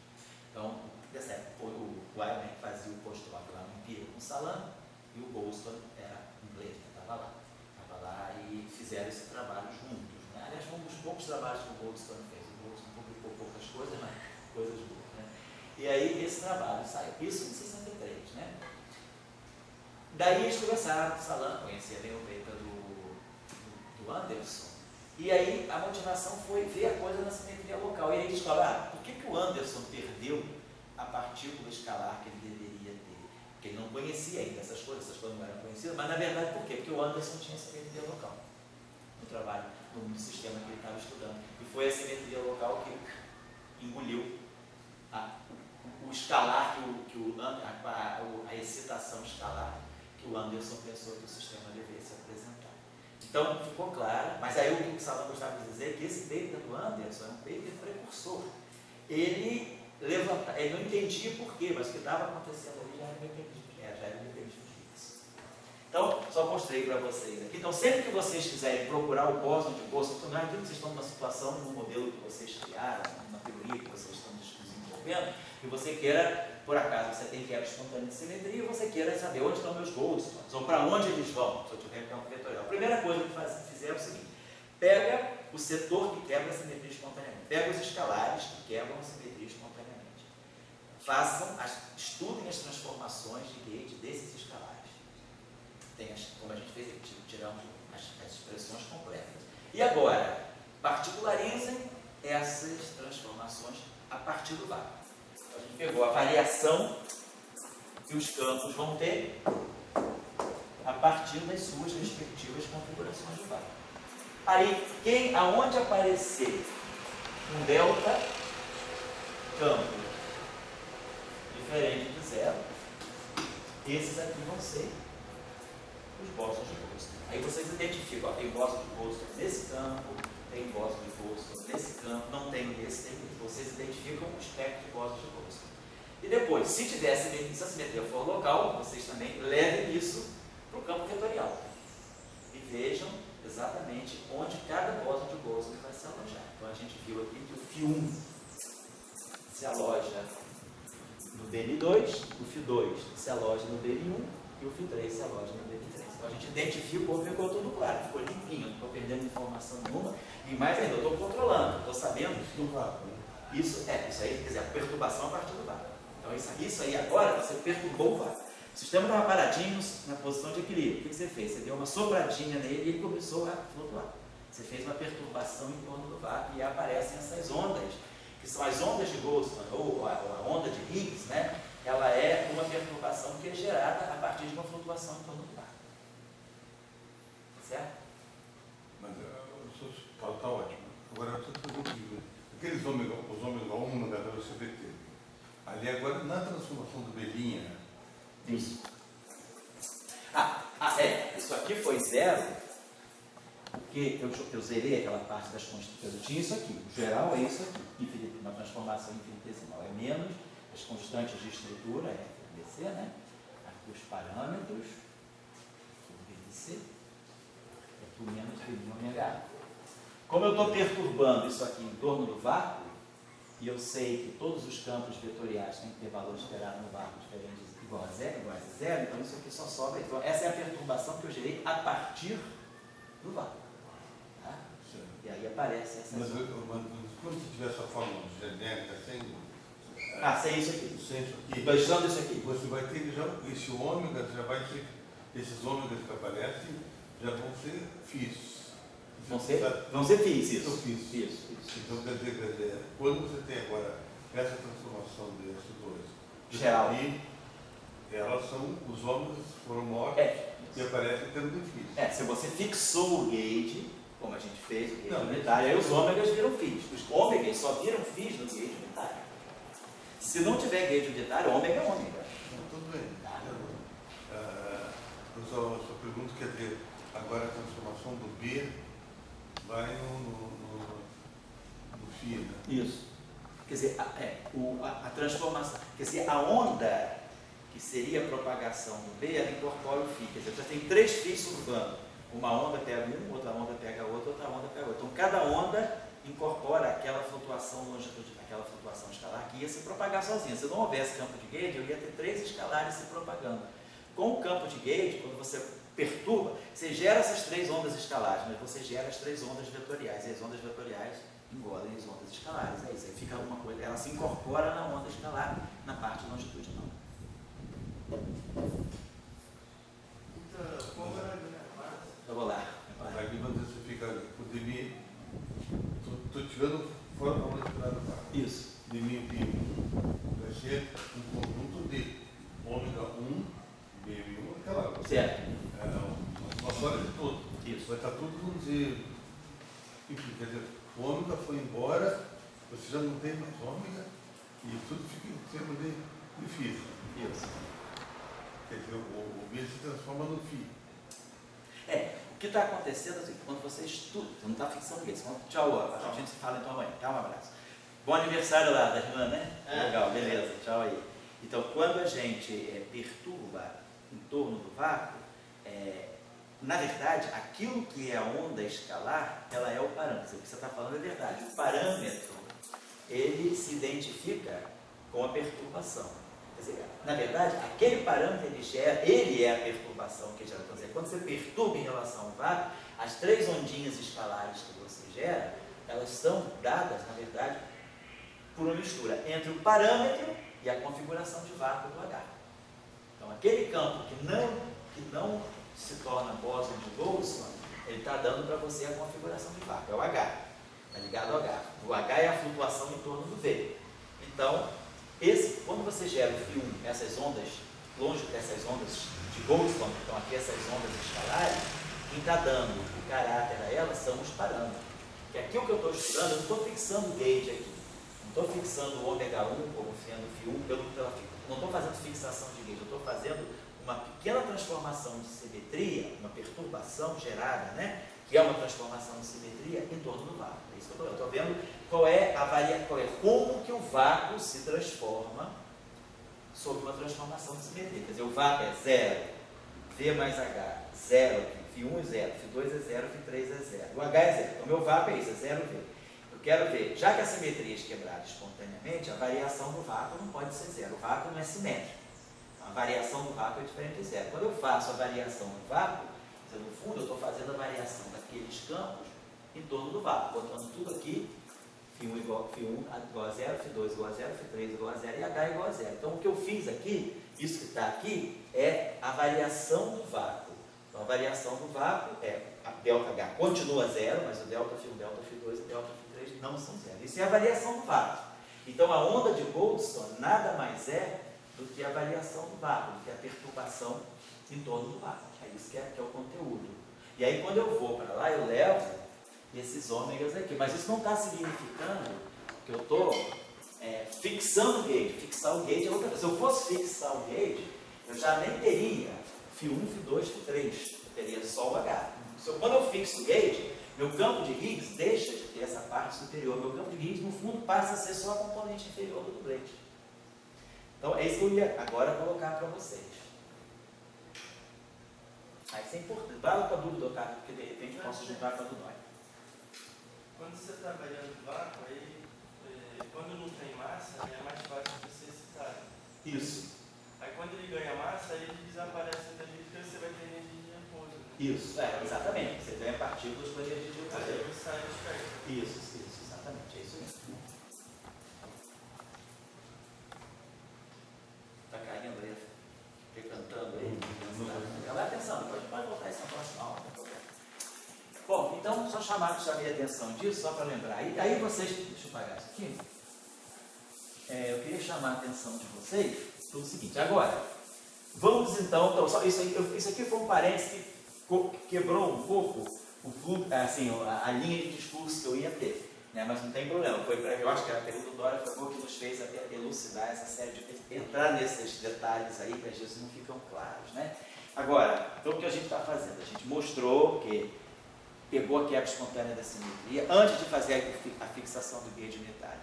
Então, dessa época, o Weinberg fazia o postulado lá no Empírico com Salan, e o Goldstone era inglês, estava lá e fizeram esse trabalho juntos. Aliás, foi um dos poucos trabalhos que o Goldstone fez. O Goldstone publicou poucas coisas, mas coisas boas. Né? E aí esse trabalho saiu. Isso em 63. Né? Daí eles começaram, Salan conhecia bem o paper do Anderson, e aí a motivação foi ver a coisa na simetria local. E aí eles falaram, por que o Anderson perdeu a partícula escalar que ele deveria ter? Porque ele não conhecia ainda essas coisas não eram conhecidas, mas na verdade por quê? Porque o Anderson tinha simetria local no trabalho, no sistema que ele estava estudando. E foi a simetria local que engoliu o escalar, a excitação escalar que o Anderson pensou que o sistema deveria se apresentar. Então, ficou claro, mas aí o que o Salão gostava de dizer é que esse paper do Anderson é um paper precursor. Ele não entendia por quê, mas o que estava acontecendo ali já era mecanismo fixo. Então, só mostrei para vocês aqui. Então, sempre que vocês quiserem procurar o bóson de Bose, não é que vocês estão numa situação, num modelo que vocês criaram, numa teoria que vocês estão desenvolvendo, e você queira, por acaso, você tem quebra espontânea de simetria, e você queira saber onde estão meus gols, ou para onde eles vão, se eu tiver campo vetorial. A primeira coisa que fizeram é o seguinte: pega o setor que quebra a simetria espontaneamente, pega os escalares que quebram a simetria espontaneamente, estudem as transformações de gauge desses escalares. Como a gente fez aqui, tiramos as expressões completas. E agora, particularizem essas transformações a partir do vácuo. A gente pegou a variação que os campos vão ter a partir das suas respectivas configurações de vácuo. Aí, aonde aparecer um delta campo diferente de zero, esses aqui vão ser os bósons de Goldstone. Aí vocês identificam, tem bóson de Goldstone nesse campo, tem bóson de Goldstone nesse campo, não tem nesse, tem nesse. Vocês identificam o espectro de bósons de Goldstone. E depois, se a simetria for local, vocês também levem isso para o campo vetorial. E vejam exatamente onde cada bóson de Goldstone vai se alojar. Então a gente viu aqui que o φ1 se aloja no Dn2, o φ2 se aloja no Dn1 e o φ3 se aloja no Dn3. Então a gente identificou, ficou tudo claro, ficou limpinho, não estou perdendo informação nenhuma, e mais ainda, eu estou controlando, estou sabendo. Isso aí, quer dizer, a perturbação a partir do vácuo. Então isso aí agora você perturbou o vácuo. O sistema estava paradinho na posição de equilíbrio. O que você fez? Você deu uma sopradinha nele e ele começou a flutuar. Você fez uma perturbação em torno do vácuo e aparecem essas ondas, que são as ondas de Goldstone, ou a onda de Higgs, né? Ela é uma perturbação que é gerada a partir de uma flutuação em torno do vácuo. Certo? Mas está ótimo. Agora, eu estou perguntando, aqueles os ômega 1 no HWCVT, ali agora, na transformação do Belinha. Isso. Isso aqui foi zero, porque eu zerei aquela parte das constantes. Eu tinha isso aqui. O geral é isso aqui, uma transformação infinitesimal. É menos as constantes de estrutura, FBC, né? Aqui os parâmetros, VC, aqui o menos ômega. Como eu estou perturbando isso aqui em torno do vácuo, e eu sei que todos os campos vetoriais têm que ter valor esperado no vácuo diferente igual a zero, então isso aqui só sobra. Então essa é a perturbação que eu gerei a partir do vácuo. Tá? E aí aparece essa... Mas quando você tiver essa fórmula genérica sem isso aqui. Sem isso aqui. Deixando isso aqui. Você vai ter esse ômega, já vai ter, esses ômegas que aparecem já vão ser φs. Vão ser φs, isso. Então, quer dizer, quando você tem agora essa transformação desses dois, geral, elas são, os ômegas foram mortos e aparecem em termos de φs. Se você fixou o gauge, como a gente fez, o gauge unitário, aí os ômegas viram φs. Os ômegas só viram φs no gauge unitário. Se não tiver gauge unitário, ômega é ômega. Tudo bem. Eu só pergunto, quer dizer, agora a transformação do B vai no φ, né? Isso. Quer dizer, a transformação, quer dizer, a onda que seria a propagação do B, ela incorpora o φ. Quer dizer, você tem três φs surfando. Uma onda pega um, outra onda pega outra onda pega outra. Então, cada onda incorpora aquela flutuação longitudinal, aquela flutuação escalar que ia se propagar sozinha. Se não houvesse campo de gauge, eu ia ter três escalares se propagando. Com o campo de gauge, quando você perturba, você gera essas três ondas escalares, mas você gera as três ondas vetoriais, e as ondas vetoriais engolem as ondas escalares. É isso, aí fica uma coisa, ela se incorpora na onda escalar, na parte longitudinal. Eu vou lá. Aqui quando você fica com o dmi, estou tirando fora da onda escalar do vácuo. Isso. Dmi vai ser um conjunto de ômega 1, BM1, aquela coisa. Certo. Uma história de tudo. Isso. Vai estar tudo, vamos dizer, enfim, quer dizer, o ômega foi embora, você já não tem mais ômega e tudo fica em termos de φ. Isso. Quer dizer, o B se transforma no φ. que está acontecendo assim, quando você estuda, você não está fixando isso. Tchau, a gente se fala então amanhã. Tchau, um abraço. Bom aniversário lá da irmã, né? Legal, beleza, tchau aí. Então, quando a gente perturba em torno do vácuo, na verdade, aquilo que é a onda escalar, ela é o parâmetro. O que você está falando é verdade. O parâmetro, ele se identifica com a perturbação. Quer dizer, na verdade, aquele parâmetro ele é a perturbação que gera. Quer dizer, quando você perturba em relação ao vácuo, as 3 ondinhas escalares que você gera, elas são dadas, na verdade, por uma mistura entre o parâmetro e a configuração de vácuo do H. Então, aquele campo que não se torna bóson de Goldstone, ele está dando para você a configuração de vácuo, é o H, está ligado ao H. O H é a flutuação em torno do V. Então, quando você gera o φ1, essas ondas, longe dessas ondas de Goldstone, então aqui essas ondas escalares, quem está dando o caráter a elas são os parâmetros. E aqui o que eu estou estudando, eu não estou fixando o gauge aqui, não estou fixando o ômega 1 como sendo φ1, não estou fazendo fixação de gauge, eu estou fazendo uma pequena transformação de simetria, uma perturbação gerada, né, que é uma transformação de simetria em torno do vácuo. É isso que eu estou vendo como que o vácuo se transforma sob uma transformação de simetria. Quer dizer, o vácuo é 0, V mais H, 0, φ1 é 0, φ2 é 0, φ3 é 0. O H é 0. Então, o meu vácuo é isso, é 0V. Eu quero ver, já que a simetria é quebrada espontaneamente, a variação do vácuo não pode ser 0. O vácuo não é simétrico. A variação do vácuo é diferente de 0. Quando eu faço a variação do vácuo, no fundo eu estou fazendo a variação daqueles campos em torno do vácuo, botando tudo aqui, φ1 igual a 0, φ2 igual a 0, φ3 igual a 0 e H igual a 0. Então o que eu fiz aqui, isso que está aqui, é a variação do vácuo. Então a variação do vácuo é a ΔH continua 0, mas o ΔΦ1, ΔΦ2 e ΔΦ3 não são 0. Isso é a variação do vácuo. Então a onda de Goldstone nada mais é do que a variação do vácuo, do que a perturbação em torno do vácuo. É isso que é o conteúdo. E aí quando eu vou para lá, eu levo esses ômegas aqui. Mas isso não está significando que eu estou fixando o gauge. Fixar o gauge é outra coisa. Se eu fosse fixar o gauge, eu já nem teria φ1, φ2, φ3. Eu teria só o H. Quando eu fixo o gauge, meu campo de Higgs deixa de ter essa parte superior. Meu campo de Higgs, no fundo, passa a ser só a componente inferior do dublete. Então, é isso que eu ia agora colocar para vocês. Aí isso é importante. Vai lá para a dúvida, Otávio, porque de repente eu posso juntar com a do Noé. Quando você está trabalhando em vácuo, aí, quando não tem massa, é mais fácil de você excitar. Isso. Aí quando ele ganha massa, aí ele desaparece da gente, porque você vai ter energia de repouso. Né? Isso, exatamente. Você ganha partículas com energia de repouso. Aí ele sai de perto. Isso, exatamente. É isso mesmo. Está caindo aí, cantando aí. Vai atenção, pode voltar isso na próxima aula, não tem problema. Bom, então, só chamei a atenção disso, só para lembrar. Aí vocês, deixa eu pagar isso aqui. Eu queria chamar a atenção de vocês pelo seguinte, agora, vamos então isso aqui foi um parênteses que quebrou um pouco o fluxo, assim, a linha de discurso que eu ia ter. Né, mas não tem problema, eu acho que a pergunta do Dória foi boa que nos fez até elucidar essa série de entrar nesses detalhes aí que às vezes não ficam claros. Né? Agora, então o que a gente está fazendo? A gente mostrou que pegou a quebra espontânea da simetria antes de fazer a fixação do gauge unitário.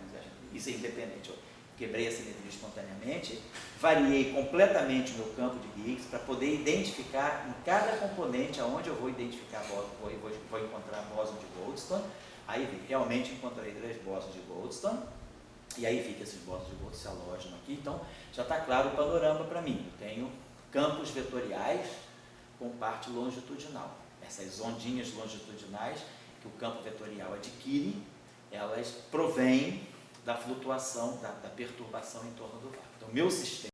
Isso é independente. Eu quebrei a simetria espontaneamente, variei completamente o meu campo de Higgs para poder identificar em cada componente aonde eu vou identificar vou encontrar bóson de Goldstone. Aí vi, realmente encontrei 3 bósons de Goldstone, e aí vi que esses bósons de Goldstone se alojam aqui, então já está claro o panorama para mim. Eu tenho campos vetoriais com parte longitudinal. Essas ondinhas longitudinais que o campo vetorial adquire, elas provêm da flutuação, da perturbação em torno do vácuo. Então, meu sistema